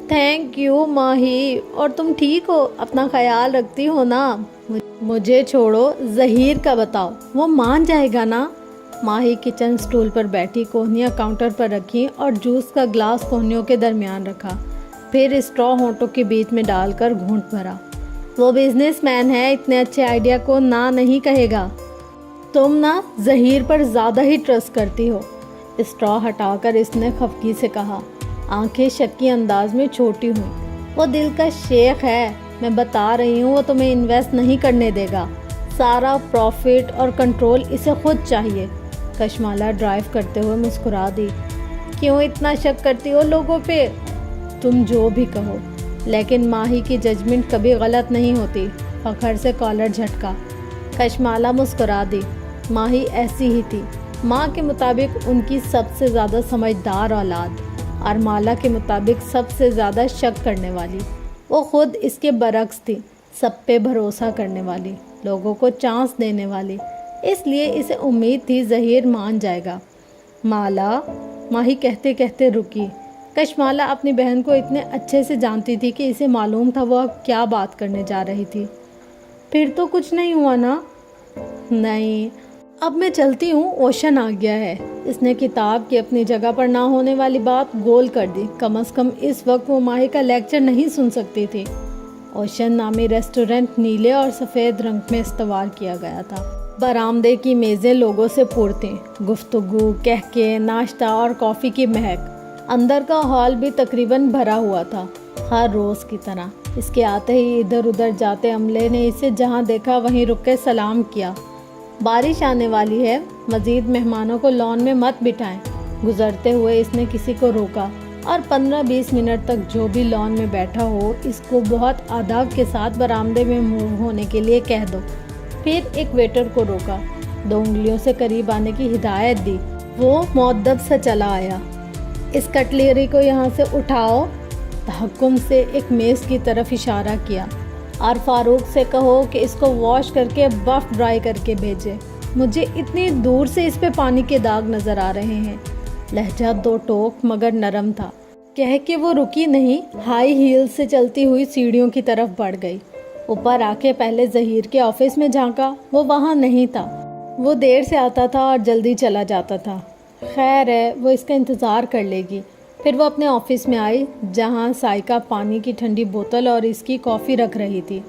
تھینک یو ماہی، اور تم ٹھیک ہو؟ اپنا خیال رکھتی ہو نا؟ مجھے چھوڑو، ظہیر کا بتاؤ، وہ مان جائے گا نا؟ ماہی کچن سٹول پر بیٹھی کوہنیاں کاؤنٹر پر رکھی اور جوس کا گلاس کوہنیوں کے درمیان رکھا، پھر اسٹرا ہونٹوں کے بیچ میں ڈال کر گھونٹ بھرا۔ وہ بزنس مین ہے، اتنے اچھے آئیڈیا کو نہ نہیں کہے گا۔ تم نا ظہیر پر زیادہ ہی ٹرسٹ کرتی ہو، اسٹرا ہٹا کر اس نے خفگی سے کہا۔ آنکھیں شکی انداز میں چھوٹی ہوئیں۔ وہ دل کا شیخ ہے، میں بتا رہی ہوں، وہ تمہیں انویسٹ نہیں کرنے دے گا۔ سارا پروفٹ اور کنٹرول اسے خود چاہیے۔ کشمالہ ڈرائیو کرتے ہوئے مسکرا دی۔ کیوں اتنا شک کرتی ہو لوگوں پہ؟ تم جو بھی کہو، لیکن ماہی کی ججمنٹ کبھی غلط نہیں ہوتی۔ فخر سے کالر جھٹکا۔ کشمالہ مسکرا دی۔ ماہی ایسی ہی تھی، ماں کے مطابق ان کی سب سے زیادہ سمجھدار اولاد، اور مالا کے مطابق سب سے زیادہ شک کرنے والی۔ وہ خود اس کے برعکس تھی، سب پہ بھروسہ کرنے والی، لوگوں کو چانس دینے والی۔ اس لیے اسے امید تھی ظہیر مان جائے گا۔ مالا، ماہی کہتے کہتے رکی۔ کشمالہ اپنی بہن کو اتنے اچھے سے جانتی تھی کہ اسے معلوم تھا وہ اب کیا بات کرنے جا رہی تھی۔ پھر تو کچھ نہیں ہوا نا؟ نہیں، اب میں چلتی ہوں، اوشین آ گیا ہے۔ اس نے کتاب کی اپنی جگہ پر نہ ہونے والی بات گول کر دی۔ کم از کم اس وقت وہ ماہی کا لیکچر نہیں سن سکتی تھی۔ اوشین نامی ریسٹورنٹ نیلے اور سفید رنگ میں استوار کیا گیا تھا۔ برآمدے کی میزیں لوگوں سے پر تھیں، گفتگو، کہکے، ناشتہ اور کافی کی مہک۔ اندر کا ہال بھی تقریباً بھرا ہوا تھا، ہر روز کی طرح۔ اس کے آتے ہی ادھر ادھر جاتے عملے نے اسے جہاں دیکھا وہیں رک کے سلام کیا۔ بارش آنے والی ہے، مزید مہمانوں کو لان میں مت بٹھائیں۔ گزرتے ہوئے اس نے کسی کو روکا، اور 15-20 منٹ تک جو بھی لان میں بیٹھا ہو اس کو بہت آداب کے ساتھ برآمدے میں موو ہونے کے لیے کہہ دو۔ پھر ایک ویٹر کو روکا، 2 انگلیوں سے قریب آنے کی ہدایت دی۔ وہ مؤدب سا چلا آیا۔ اس کٹلری کو یہاں سے اٹھاؤ، تحکم سے ایک میز کی طرف اشارہ کیا، اور فاروق سے کہو کہ اس کو واش کر کے بف ڈرائی کر کے بھیجے۔ مجھے اتنی دور سے اس پہ پانی کے داغ نظر آ رہے ہیں۔ لہجہ 2 ٹوک مگر نرم تھا۔ کہہ کے وہ رکی نہیں، ہائی ہیل سے چلتی ہوئی سیڑھیوں کی طرف بڑھ گئی۔ اوپر آ کے پہلے ظہیر کے آفس میں جھانکا، وہ وہاں نہیں تھا۔ وہ دیر سے آتا تھا اور جلدی چلا جاتا تھا۔ خیر ہے، وہ اس کا انتظار کر لے گی۔ پھر وہ اپنے آفس میں آئی جہاں سائکا پانی کی ٹھنڈی بوتل اور اس کی کافی رکھ رہی تھی۔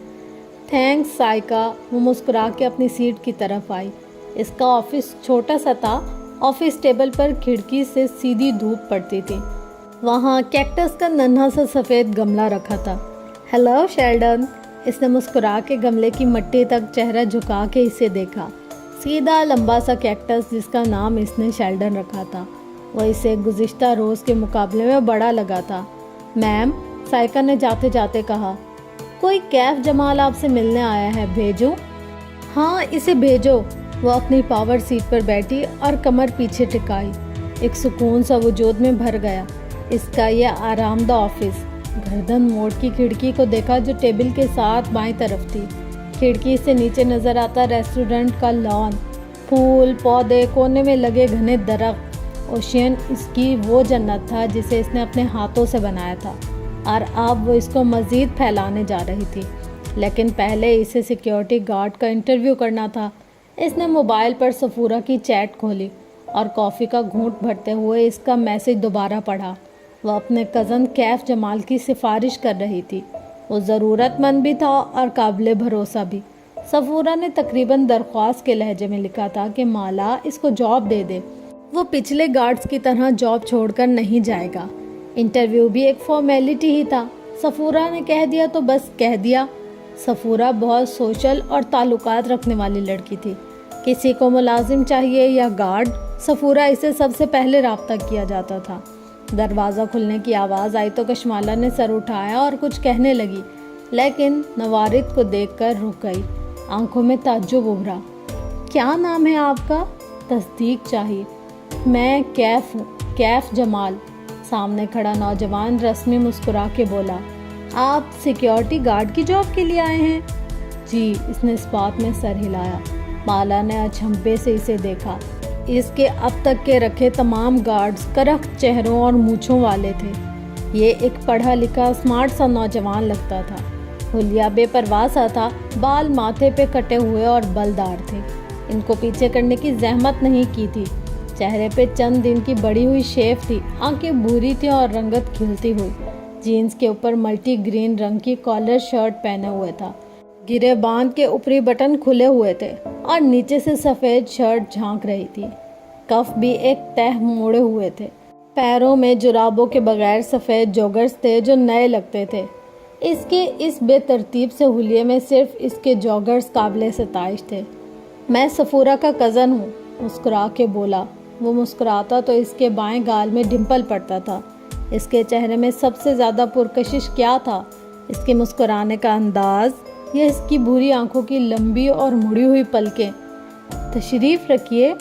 تھینکس سائکا، وہ مسکرا کے اپنی سیٹ کی طرف آئی۔ اس کا آفس چھوٹا سا تھا، آفس ٹیبل پر کھڑکی سے سیدھی دھوپ پڑتی تھی۔ وہاں کیکٹس کا ننھا سا سفید گملہ رکھا تھا۔ ہیلو شیلڈن، اس نے مسکرا کے گملے کی مٹی تک چہرہ جھکا کے اسے دیکھا. سیدھا لمبا سا کیکٹس جس کا نام اس نے شیلڈن رکھا تھا وہ اسے گزشتہ روز کے مقابلے میں بڑا لگا تھا. میم، سائیکا نے جاتے جاتے کہا، کوئی کیف جمال آپ سے ملنے آیا ہے، بھیجوں؟ ہاں، اسے بھیجو. وہ اپنی پاور سیٹ پر بیٹھی اور کمر پیچھے ٹکائی. ایک سکون سا وجود میں بھر گیا. اس کا یہ آرام دہ آفس. گردن موڑ کی کھڑکی کو دیکھا جو ٹیبل کے ساتھ بائیں طرف تھی. کھڑکی سے نیچے نظر آتا ریسٹورنٹ کا لان، پھول پودے، کونے میں لگے گھنے درخت. اوشین اس کی وہ جنت تھا جسے اس نے اپنے ہاتھوں سے بنایا تھا اور اب وہ اس کو مزید پھیلانے جا رہی تھی. لیکن پہلے اسے سیکیورٹی گارڈ کا انٹرویو کرنا تھا. اس نے موبائل پر صفورہ کی چیٹ کھولی اور کافی کا گھونٹ بھرتے ہوئے اس کا میسج دوبارہ پڑھا. وہ اپنے کزن کیف جمال کی سفارش کر رہی تھی. وہ ضرورت مند بھی تھا اور قابل بھروسہ بھی. صفورہ نے تقریباً درخواست کے لہجے میں لکھا تھا کہ مالا اس کو جاب دے دے. وہ پچھلے گارڈز کی طرح جاب چھوڑ کر نہیں جائے گا. انٹرویو بھی ایک فارمیلٹی ہی تھا. صفورہ نے کہہ دیا تو بس کہہ دیا. صفورہ بہت سوشل اور تعلقات رکھنے والی لڑکی تھی. کسی کو ملازم چاہیے یا گارڈ، صفورہ اسے سب سے پہلے رابطہ کیا جاتا تھا. دروازہ کھلنے کی آواز آئی تو کشمالہ نے سر اٹھایا اور کچھ کہنے لگی، لیکن نوارد کو دیکھ کر رک گئی. آنکھوں میں تعجب ابھرا. کیا نام ہے آپ کا؟ تصدیق چاہیے. میں کیف ہوں، کیف جمال. سامنے کھڑا نوجوان رسمی مسکرا کے بولا، آپ سیکیورٹی گارڈ کی جاب کے لیے آئے ہیں؟ جی. اس نے اس بات میں سر ہلایا. مالا نے اچھمبے سے اسے دیکھا. اس کے اب تک کے رکھے تمام گارڈز کرخت چہروں اور مونچھوں والے تھے. یہ ایک پڑھا لکھا اسمارٹ سا نوجوان لگتا تھا. حلیہ بے پرواہ سا تھا. بال ماتھے پہ کٹے ہوئے اور بلدار تھے. ان کو پیچھے کرنے کی زحمت نہیں کی تھی. چہرے پہ چند دن کی بڑی ہوئی شیف تھی. آنکھیں بھوری تھیں اور رنگت کھلتی ہوئی. جینز کے اوپر ملٹی گرین رنگ کی کالر شرٹ پہنے ہوئے تھا. گرے باندھ کے اوپری بٹن کھلے ہوئے تھے اور نیچے سے سفید شرٹ جھانک رہی تھی. کف بھی ایک تہ موڑے ہوئے تھے. پیروں میں جرابوں کے بغیر سفید جوگرز تھے جو نئے لگتے تھے. اس کے اس بے ترتیب سے حلیے میں صرف اس کے جوگرز قابل ستائش تھے. میں صفورہ کا کزن ہوں، مسکرا کے بولا. وہ مسکراتا تو اس کے بائیں گال میں ڈمپل پڑتا تھا. اس کے چہرے میں سب سے زیادہ پرکشش کیا تھا؟ اس کے مسکرانے کا انداز یا اس کی بھوری آنکھوں کی لمبی اور مڑی ہوئی پلکیں؟ تشریف رکھیے.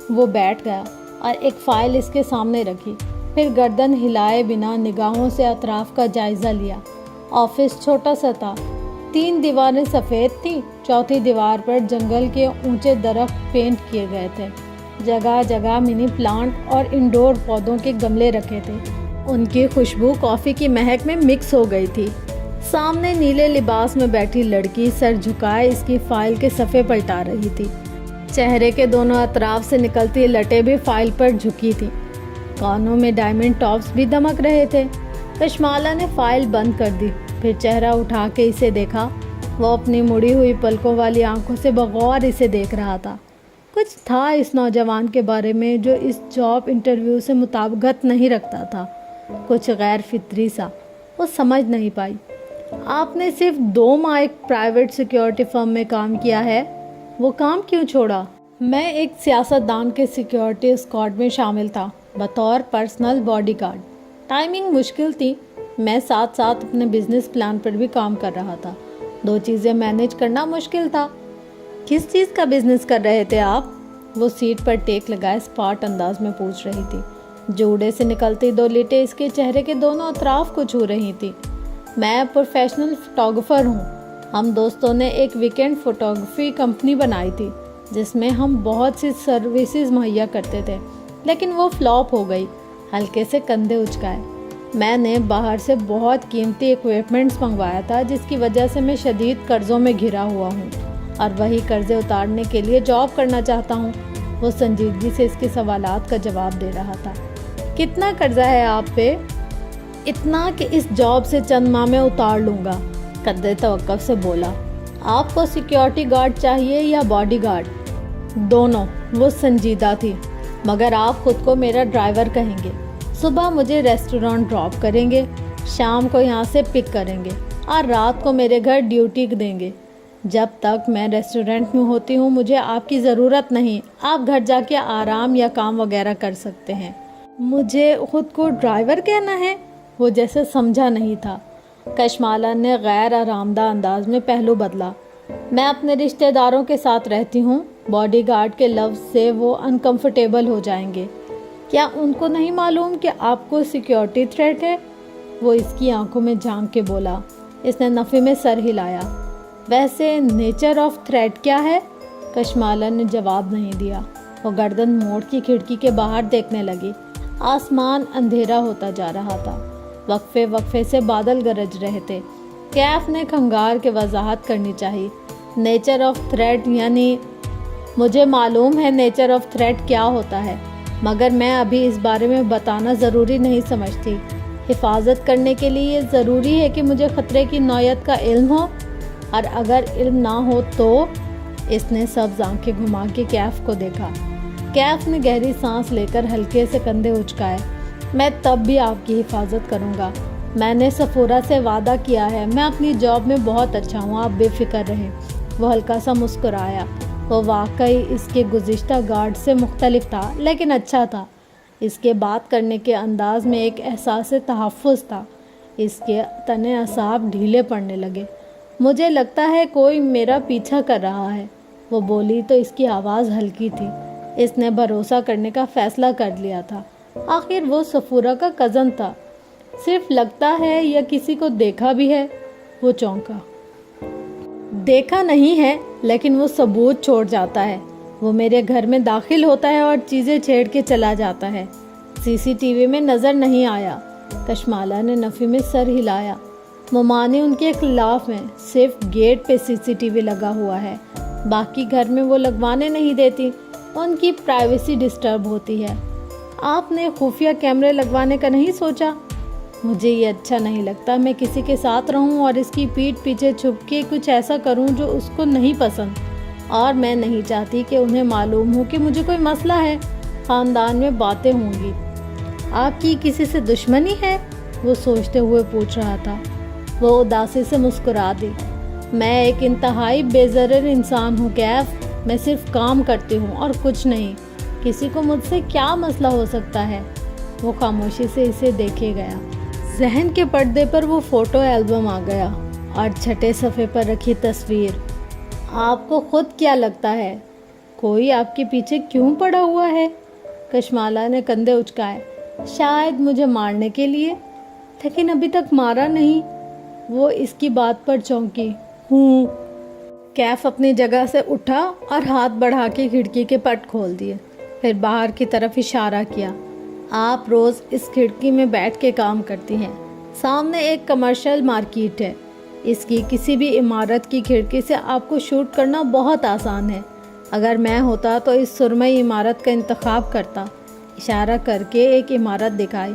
وہ بیٹھ گیا اور ایک فائل اس کے سامنے رکھی. پھر گردن ہلائے بنا نگاہوں سے اطراف کا جائزہ لیا. آفس چھوٹا سا تھا. 3 دیواریں سفید تھیں. چوتھی دیوار پر جنگل کے اونچے درخت پینٹ کیے گئے تھے. جگہ جگہ منی پلانٹ اور انڈور پودوں کے گملے رکھے تھے. ان کی خوشبو کافی کی مہک میں مکس ہو گئی تھی. سامنے نیلے لباس میں بیٹھی لڑکی سر جھکائے اس کی فائل کے صفحے پلٹا رہی تھی. چہرے کے دونوں اطراف سے نکلتی لٹیں بھی فائل پر جھکی تھی. کانوں میں ڈائمنڈ ٹاپس بھی دمک رہے تھے. کشمالہ نے فائل بند کر دی. پھر چہرہ اٹھا کے اسے دیکھا. وہ اپنی مڑی ہوئی پلکوں والی آنکھوں سے بغور اسے دیکھ رہا تھا. کچھ تھا اس نوجوان کے بارے میں جو اس جاب انٹرویو سے مطابقت نہیں رکھتا تھا. کچھ غیر فطری سا. وہ سمجھ نہیں پائی. آپ نے صرف 2 ماہ ایک پرائیویٹ سیکیورٹی فرم میں کام کیا ہے، وہ کام کیوں چھوڑا؟ میں ایک سیاست دان کے سیکیورٹی اسکواڈ میں شامل تھا بطور پرسنل باڈی گارڈ. ٹائمنگ مشکل تھی. میں ساتھ ساتھ اپنے بزنس پلان پر بھی کام کر رہا تھا. 2 چیزیں مینیج کرنا مشکل تھا. کس چیز کا بزنس کر رہے تھے آپ؟ وہ سیٹ پر ٹیک لگائے اسپاٹ انداز میں پوچھ رہی تھی. جوڑے سے نکلتی 2 لٹیں اس کے چہرے کے دونوں اطراف کو چھو رہی تھی. میں پروفیشنل فوٹوگرافر ہوں. ہم دوستوں نے ایک ویکینڈ فوٹوگرافی کمپنی بنائی تھی جس میں ہم بہت سی سروسز مہیا کرتے تھے، لیکن وہ فلاپ ہو گئی. ہلکے سے کندھے اچکائے. میں نے باہر سے بہت قیمتی ایکوپمنٹس منگوایا تھا جس کی وجہ سے میں شدید قرضوں میں گھرا ہوا ہوں اور وہی قرضے اتارنے کے لیے جاب کرنا چاہتا ہوں. وہ سنجیدگی سے اس کے سوالات کا جواب دے رہا تھا. کتنا قرضہ ہے آپ پہ؟ اتنا کہ اس جاب سے چند ماہ میں اتار لوں گا. قدرے توقف سے بولا. آپ کو سیکیورٹی گارڈ چاہیے یا باڈی گارڈ؟ دونوں. وہ سنجیدہ تھی. مگر آپ خود کو میرا ڈرائیور کہیں گے. صبح مجھے ریسٹورانٹ ڈراپ کریں گے، شام کو یہاں سے پک کریں گے اور رات کو میرے گھر ڈیوٹی دیں گے۔ جب تک میں ریسٹورنٹ میں ہوتی ہوں مجھے آپ کی ضرورت نہیں، آپ گھر جا کے آرام یا کام وغیرہ کر سکتے ہیں۔ مجھے خود کو ڈرائیور کہنا ہے؟ وہ جیسے سمجھا نہیں تھا۔ کشمالن نے غیر آرام دہ انداز میں پہلو بدلا۔ میں اپنے رشتہ داروں کے ساتھ رہتی ہوں، باڈی گارڈ کے لفظ سے وہ انکمفرٹیبل ہو جائیں گے۔ کیا ان کو نہیں معلوم کہ آپ کو سیکیورٹی تھریٹ ہے؟ وہ اس کی آنکھوں میں جھانک کے بولا۔ اس نے نفی میں سر ہلایا۔ ویسے نیچر آف تھریٹ کیا ہے؟ کشمالن نے جواب نہیں دیا۔ وہ گردن موڑ کی کھڑکی کے باہر دیکھنے لگی۔ آسمان اندھیرا ہوتا جا رہا تھا، وقفے وقفے سے بادل گرج رہے تھے۔ کیف نے کھنگار کے وضاحت کرنی چاہی۔ نیچر آف تھریٹ یعنی؟ مجھے معلوم ہے نیچر آف تھریٹ کیا ہوتا ہے، مگر میں ابھی اس بارے میں بتانا ضروری نہیں سمجھتی۔ حفاظت کرنے کے لیے یہ ضروری ہے کہ مجھے خطرے کی نوعیت کا علم ہو، اور اگر علم نہ ہو تو؟ اس نے سبز آنکھیں گھما کے کیف کو دیکھا۔ کیف نے گہری سانس لے کر ہلکے سے کندھے اچکائے۔ میں تب بھی آپ کی حفاظت کروں گا۔ میں نے سفورہ سے وعدہ کیا ہے، میں اپنی جاب میں بہت اچھا ہوں، آپ بے فکر رہیں۔ وہ ہلکا سا مسکرایا۔ وہ واقعی اس کے گزشتہ گارڈ سے مختلف تھا، لیکن اچھا تھا۔ اس کے بات کرنے کے انداز میں ایک احساس تحفظ تھا۔ اس کے تنے اعصاب ڈھیلے پڑنے لگے۔ مجھے لگتا ہے کوئی میرا پیچھا کر رہا ہے، وہ بولی تو اس کی آواز ہلکی تھی۔ اس نے بھروسہ کرنے کا فیصلہ کر لیا تھا۔ آخر وہ سفورہ کا کزن تھا۔ صرف لگتا ہے یا کسی کو دیکھا بھی ہے؟ وہ چونکا۔ دیکھا نہیں ہے، لیکن وہ ثبوت چھوڑ جاتا ہے۔ وہ میرے گھر میں داخل ہوتا ہے اور چیزیں چھیڑ کے چلا جاتا ہے۔ سی سی ٹی وی میں نظر نہیں آیا۔ کشمالہ نے نفی میں سر ہلایا۔ ممانی ان کے خلاف ہیں، صرف گیٹ پہ سی سی ٹی وی لگا ہوا ہے، باقی گھر میں وہ لگوانے نہیں دیتی، ان کی پرائیویسی ڈسٹرب ہوتی ہے۔ آپ نے خفیہ کیمرے لگوانے کا نہیں سوچا؟ مجھے یہ اچھا نہیں لگتا، میں کسی کے ساتھ رہوں اور اس کی پیٹھ پیچھے چھپ کے کچھ ایسا کروں جو اس کو نہیں پسند، اور میں نہیں چاہتی کہ انہیں معلوم ہو کہ مجھے کوئی مسئلہ ہے، خاندان میں باتیں ہوں گی۔ آپ کی کسی سے دشمنی ہے؟ وہ سوچتے ہوئے پوچھ رہا تھا۔ وہ اداسی سے مسکرا دی۔ میں ایک انتہائی بے ضرر انسان ہوں کیف، میں صرف کام کرتی ہوں اور کچھ نہیں۔ کسی کو مجھ سے کیا مسئلہ ہو سکتا ہے؟ وہ خاموشی سے اسے دیکھے گیا۔ ذہن کے پردے پر وہ فوٹو البم آ گیا اور چھٹے صفحے پر رکھی تصویر۔ آپ کو خود کیا لگتا ہے؟ کوئی آپ کے پیچھے کیوں پڑا ہوا ہے؟ کشمالہ نے کندھے اچکائے۔ شاید مجھے مارنے کے لیے، لیکن ابھی تک مارا نہیں۔ وہ اس کی بات پر چونکی۔ ہوں۔ کیف اپنی جگہ سے اٹھا اور ہاتھ بڑھا کے کھڑکی کے پٹ کھول دیے، پھر باہر کی طرف اشارہ کیا۔ آپ روز اس کھڑکی میں بیٹھ کے کام کرتی ہیں، سامنے ایک کمرشل مارکیٹ ہے، اس کی کسی بھی عمارت کی کھڑکی سے آپ کو شوٹ کرنا بہت آسان ہے۔ اگر میں ہوتا تو اس سرمئی عمارت کا انتخاب کرتا۔ اشارہ کر کے ایک عمارت دکھائی۔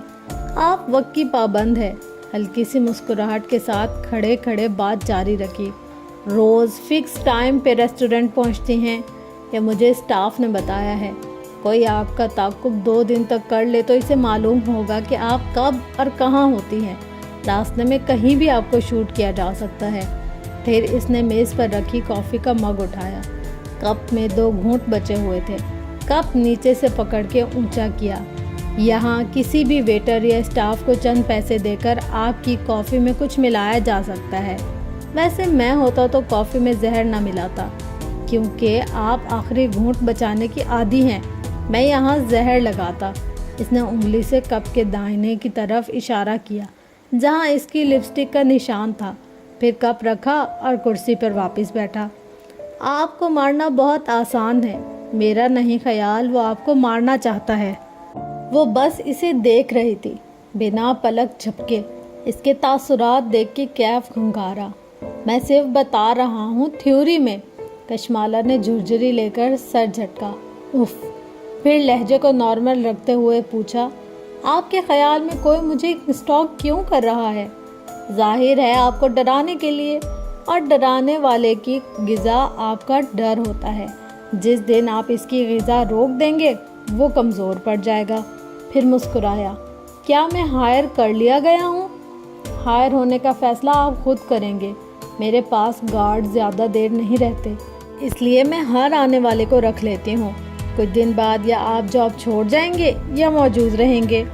آپ وقت کی پابند ہے، ہلکی سی مسکراہٹ کے ساتھ کھڑے کھڑے بات جاری رکھی۔ روز فکس ٹائم پہ ریسٹورنٹ پہنچتی ہیں، یہ مجھے اسٹاف نے بتایا ہے۔ کوئی آپ کا تعاقب 2 دن تک کر لے تو اسے معلوم ہوگا کہ آپ کب اور کہاں ہوتی ہیں۔ راستے میں کہیں بھی آپ کو شوٹ کیا جا سکتا ہے۔ پھر اس نے میز پر رکھی کافی کا مگ اٹھایا۔ کپ میں 2 گھونٹ بچے ہوئے تھے۔ کپ نیچے سے پکڑ کے اونچا کیا۔ یہاں کسی بھی ویٹر یا اسٹاف کو چند پیسے دے کر آپ کی کافی میں کچھ ملایا جا سکتا ہے۔ ویسے میں ہوتا تو کافی میں زہر نہ ملاتا، کیونکہ آپ آخری گھونٹ بچانے کی عادی ہیں۔ میں یہاں زہر لگاتا۔ اس نے انگلی سے کپ کے دائنے کی طرف اشارہ کیا، جہاں اس کی لپسٹک کا نشان تھا، پھر کپ رکھا اور کرسی پر واپس بیٹھا۔ آپ کو مارنا بہت آسان ہے، میرا نہیں خیال وہ آپ کو مارنا چاہتا ہے۔ وہ بس اسے دیکھ رہی تھی، بنا پلک جھپکے۔ اس کے تاثرات دیکھ کے کیف کھنگارا۔ میں صرف بتا رہا ہوں تھیوری میں۔ کشمالہ نے جھرجھری لے کر سر جھٹکا۔ اف۔ پھر لہجے کو نارمل رکھتے ہوئے پوچھا، آپ کے خیال میں کوئی مجھے اسٹاک کیوں کر رہا ہے؟ ظاہر ہے آپ کو ڈرانے کے لیے، اور ڈرانے والے کی غذا آپ کا ڈر ہوتا ہے۔ جس دن آپ اس کی غذا روک دیں گے وہ کمزور پڑ جائے گا۔ پھر مسکرایا۔ کیا میں ہائر کر لیا گیا ہوں؟ ہائر ہونے کا فیصلہ آپ خود کریں گے۔ میرے پاس گارڈ زیادہ دیر نہیں رہتے، اس لیے میں ہر آنے والے کو رکھ لیتی ہوں۔ کچھ دن بعد یا آپ جاب چھوڑ جائیں گے یا موجود رہیں گے۔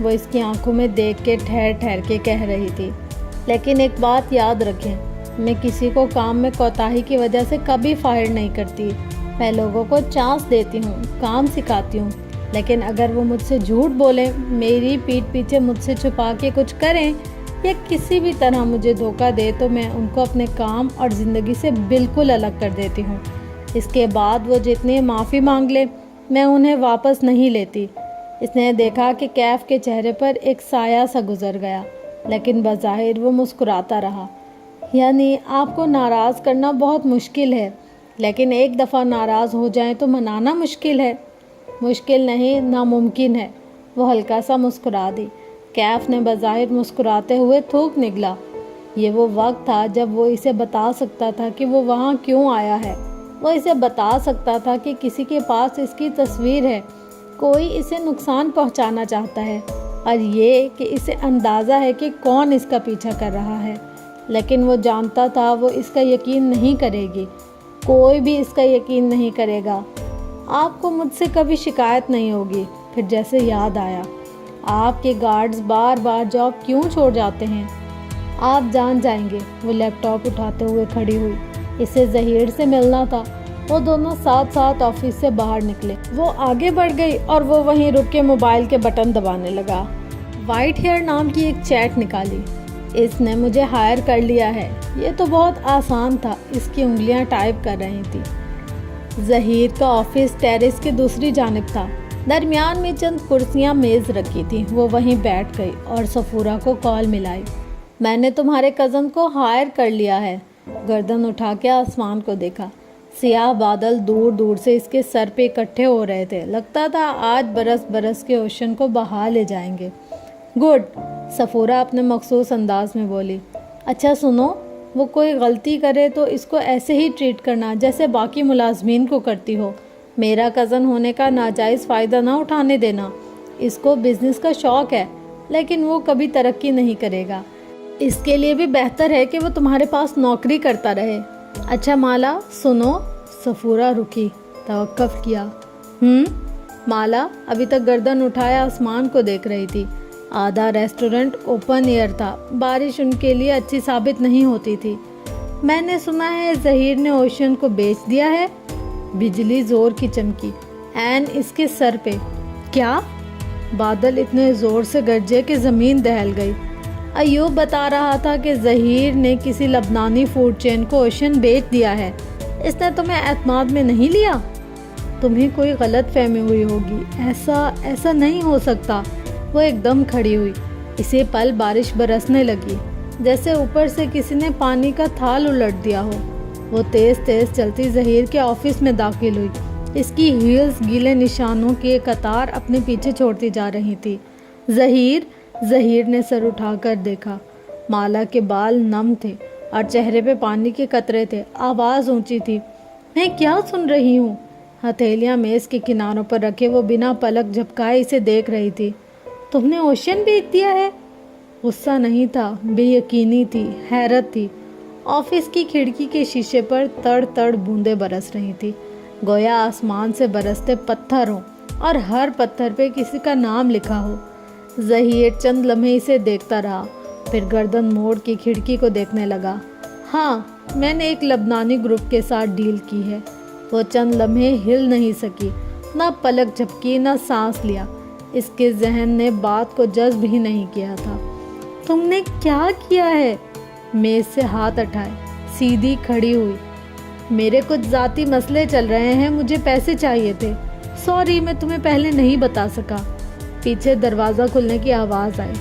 وہ اس کی آنکھوں میں دیکھ کے ٹھہر ٹھہر کے کہہ رہی تھی۔ لیکن ایک بات یاد رکھیں، میں کسی کو کام میں کوتاہی کی وجہ سے کبھی فائر نہیں کرتی۔ میں لوگوں کو چانس دیتی ہوں، کام سکھاتی ہوں، لیکن اگر وہ مجھ سے جھوٹ بولیں، میری پیٹھ پیچھے مجھ سے چھپا کے کچھ کریں یا کسی بھی طرح مجھے دھوکہ دے تو میں ان کو اپنے کام اور زندگی سے بالکل الگ کر دیتی ہوں۔ اس کے بعد وہ جتنی معافی مانگ لے میں انہیں واپس نہیں لیتی۔ اس نے دیکھا کہ کیف کے چہرے پر ایک سایہ سا گزر گیا، لیکن بظاہر وہ مسکراتا رہا۔ یعنی آپ کو ناراض کرنا بہت مشکل ہے، لیکن ایک دفعہ ناراض ہو جائیں تو منانا مشکل ہے۔ مشکل نہیں، ناممکن ہے۔ وہ ہلکا سا مسکرا دی۔ کیف نے بظاہر مسکراتے ہوئے تھوک نکلا۔ یہ وہ وقت تھا جب وہ اسے بتا سکتا تھا کہ وہ وہاں کیوں آیا ہے۔ وہ اسے بتا سکتا تھا کہ کسی کے پاس اس کی تصویر ہے، کوئی اسے نقصان پہنچانا چاہتا ہے، اور یہ کہ اسے اندازہ ہے کہ کون اس کا پیچھا کر رہا ہے۔ لیکن وہ جانتا تھا وہ اس کا یقین نہیں کرے گی، کوئی بھی اس کا یقین نہیں کرے گا۔ آپ کو مجھ سے کبھی شکایت نہیں ہوگی۔ پھر جیسے یاد آیا، آپ کے گارڈز بار بار جاب کیوں چھوڑ جاتے ہیں؟ آپ جان جائیں گے۔ وہ لیپ ٹاپ اٹھاتے ہوئے کھڑی ہوئی۔ اسے ظہیر سے ملنا تھا۔ وہ دونوں ساتھ ساتھ آفس سے باہر نکلے۔ وہ آگے بڑھ گئی اور وہ وہیں رک کے موبائل کے بٹن دبانے لگا۔ وائٹ ہیئر نام کی ایک چیٹ نکالی۔ اس نے مجھے ہائر کر لیا ہے۔ یہ تو بہت آسان تھا۔ اس کی انگلیاں ٹائپ کر رہی تھی۔ ظہیر کا آفس ٹیرس کی دوسری جانب تھا۔ درمیان میں چند کرسیاں میز رکھی تھیں۔ وہ وہیں بیٹھ گئی اور صفورہ کو کال ملائی۔ میں نے تمہارے کزن کو ہائر کر لیا ہے۔ گردن اٹھا کے آسمان کو دیکھا۔ سیاہ بادل دور دور سے اس کے سر پہ اکٹھے ہو رہے تھے۔ لگتا تھا آج برس برس کے اوشن کو بہا لے جائیں گے۔ گڈ، صفورہ اپنے مخصوص انداز میں بولی۔ اچھا سنو، وہ کوئی غلطی کرے تو اس کو ایسے ہی ٹریٹ کرنا جیسے باقی ملازمین کو کرتی ہو۔ میرا کزن ہونے کا ناجائز فائدہ نہ اٹھانے دینا۔ اس کو بزنس کا شوق ہے، لیکن وہ کبھی ترقی نہیں کرے گا۔ اس کے لیے بھی بہتر ہے کہ وہ تمہارے پاس نوکری کرتا رہے۔ اچھا مالا سنو۔ صفورہ رکی، توقف کیا۔ مالا ابھی تک گردن اٹھائے آسمان کو دیکھ رہی تھی۔ آدھا ریسٹورنٹ اوپن ایئر تھا۔ بارش ان کے لیے اچھی ثابت نہیں ہوتی تھی۔ میں نے سنا ہے ظہیر نے اوشن کو بیچ دیا ہے۔ بجلی زور کی چمکی عین اس کے سر پہ۔ کیا؟ بادل اتنے زور سے گرجے کہ زمین دہل گئی۔ ایوب بتا رہا تھا کہ ظہیر نے کسی لبنانی فوڈ چین کو اوشن بیچ دیا ہے۔ اس نے تمہیں اعتماد میں نہیں لیا؟ تمہیں کوئی غلط فہمی ہوئی ہوگی۔ ایسا نہیں ہو سکتا۔ وہ ایک دم کھڑی ہوئی۔ اسی پل بارش برسنے لگی، جیسے اوپر سے کسی نے پانی کا تھال الٹ دیا ہو۔ وہ تیز تیز چلتی ظہیر کے آفس میں داخل ہوئی۔ اس کی ہیلز گیلے نشانوں کی ایک قطار اپنے پیچھے چھوڑتی جا رہی تھی۔ ظہیر نے سر اٹھا کر دیکھا۔ مالا کے بال نم تھے اور چہرے پہ پانی کے قطرے تھے۔ آواز اونچی تھی۔ میں کیا سن رہی ہوں؟ ہتھیلیاں میز کے کناروں پر رکھے وہ بنا پلک جھپکائے اسے دیکھ رہی تھی۔ تم نے اوشن بیچ دیا ہے؟ غصہ نہیں تھا، بے یقینی تھی، حیرت تھی۔ آفس کی کھڑکی کے شیشے پر تڑ تڑ بوندیں برس رہی تھی، گویا آسمان سے برستے پتھر ہوں اور ہر پتھر پہ کسی کا نام لکھا ہو۔ ظہیر چند لمحے اسے دیکھتا رہا، پھر گردن موڑ کی کھڑکی کو دیکھنے لگا۔ ہاں، میں نے ایک لبنانی گروپ کے ساتھ ڈیل کی ہے۔ وہ چند لمحے ہل نہیں سکی، نہ پلک جھپکی، نہ سانس لیا۔ اس کے ذہن نے بات کو جذب ہی نہیں کیا تھا۔ تم نے کیا کیا ہے؟ میز سے ہاتھ اٹھائے، سیدھی کھڑی ہوئی۔ میرے کچھ ذاتی مسئلے چل رہے ہیں، مجھے پیسے چاہیے تھے۔ سوری، میں تمہیں پہلے نہیں بتا سکا۔ پیچھے دروازہ کھلنے کی آواز آئی،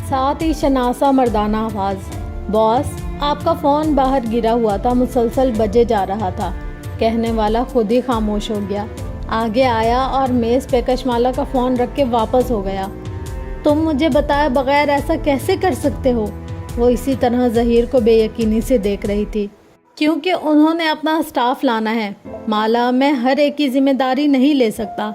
ساتھ ہی شناسا مردانہ آواز۔ باس، آپ کا فون باہر گرا ہوا تھا، مسلسل بجے جا رہا تھا۔ کہنے والا خود ہی خاموش ہو گیا، آگے آیا اور میز پہ کشمالا کا فون رکھ کے واپس ہو گیا۔ تم مجھے بتائے بغیر ایسا کیسے کر سکتے ہو؟ وہ اسی طرح ظہیر کو بے یقینی سے دیکھ رہی تھی۔ کیونکہ انہوں نے اپنا سٹاف لانا ہے مالا، میں ہر ایک کی ذمہ داری نہیں لے سکتا،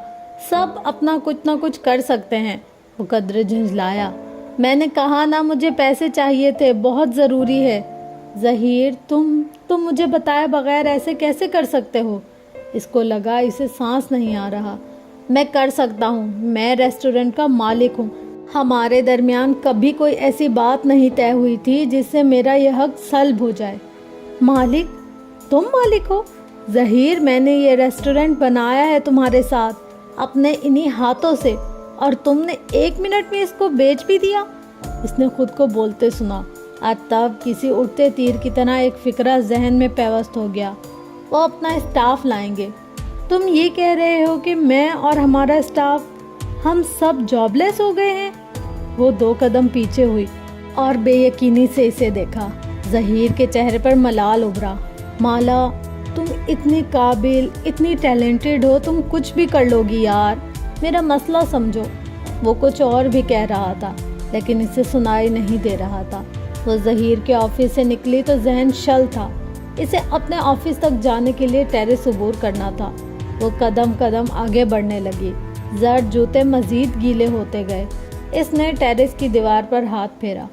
سب اپنا کچھ نہ کچھ کر سکتے ہیں۔ وہ قدرے جھنجھلایا۔ میں نے کہا نا مجھے پیسے چاہیے تھے, بہت ضروری ہے. ظہیر, تم مجھے بتائے بغیر ایسے کیسے کر سکتے ہو؟ اس کو لگا اسے سانس نہیں آ رہا. میں کر سکتا ہوں, میں ریسٹورنٹ کا مالک ہوں. ہمارے درمیان کبھی کوئی ایسی بات نہیں طے ہوئی تھی جس سے میرا یہ حق سلب ہو جائے. مالک؟ تم مالک ہو؟ ظہیر, میں نے یہ ریسٹورنٹ بنایا ہے تمہارے ساتھ اپنے انہی ہاتھوں سے, اور تم نے 1 منٹ میں اس کو بیچ بھی دیا. اس نے خود کو بولتے سنا, اور تب کسی اڑتے تیر کی طرح ایک فکرہ ذہن میں پیوست ہو گیا. وہ اپنا اسٹاف لائیں گے. تم یہ کہہ رہے ہو کہ میں اور ہمارا اسٹاف ہم سب جاب لیس ہو گئے ہیں؟ وہ 2 قدم پیچھے ہوئی اور بے یقینی سے اسے دیکھا. ظہیر کے چہرے پر ملال ابھرا. مالا, تم اتنی قابل, اتنی ٹیلنٹڈ ہو, تم کچھ بھی کر لو گی یار, میرا مسئلہ سمجھو. وہ کچھ اور بھی کہہ رہا تھا لیکن اسے سنائی نہیں دے رہا تھا. وہ ظہیر کے آفس سے نکلی تو ذہن شل تھا. اسے اپنے آفس تک جانے کے لیے ٹیرس عبور کرنا تھا. وہ قدم قدم آگے بڑھنے لگی. زرد جوتے مزید گیلے ہوتے گئے. اس نے ٹیرس کی دیوار پر ہاتھ پھیرا.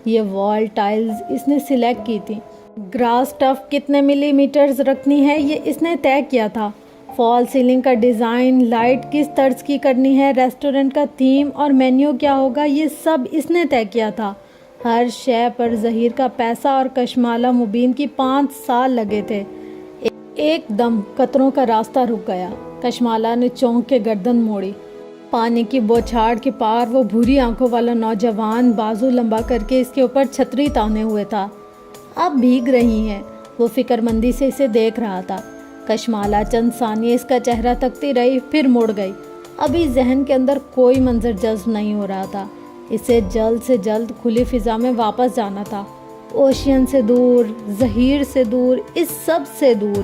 یہ وال ٹائلز اس نے سلیکٹ کی تھی. گراس ٹف کتنے ملی میٹرز رکھنی ہے یہ اس نے طے کیا تھا. فال سیلنگ کا ڈیزائن, لائٹ کس طرز کی کرنی ہے, ریسٹورنٹ کا تھیم اور مینیو کیا ہوگا, یہ سب اس نے طے کیا تھا. ہر شے پر ظہیر کا پیسہ اور کشمالہ مبین کی 5 سال لگے تھے. ایک دم قطروں کا راستہ رک گیا. کشمالہ نے چونک کے گردن موڑی. پانی کی بوچھاڑ کے پار وہ بھوری آنکھوں والا نوجوان بازو لمبا کر کے اس کے اوپر چھتری تانے ہوئے تھا. اب بھیگ رہی ہیں. وہ فکر مندی سے اسے دیکھ رہا تھا. کشمالہ چند ثانیے اس کا چہرہ تکتی رہی, پھر مڑ گئی. ابھی ذہن کے اندر کوئی منظر جذب نہیں ہو رہا تھا. اسے جلد سے جلد کھلی فضا میں واپس جانا تھا. اوشین سے دور, ظہیر سے دور, اس سب سے دور.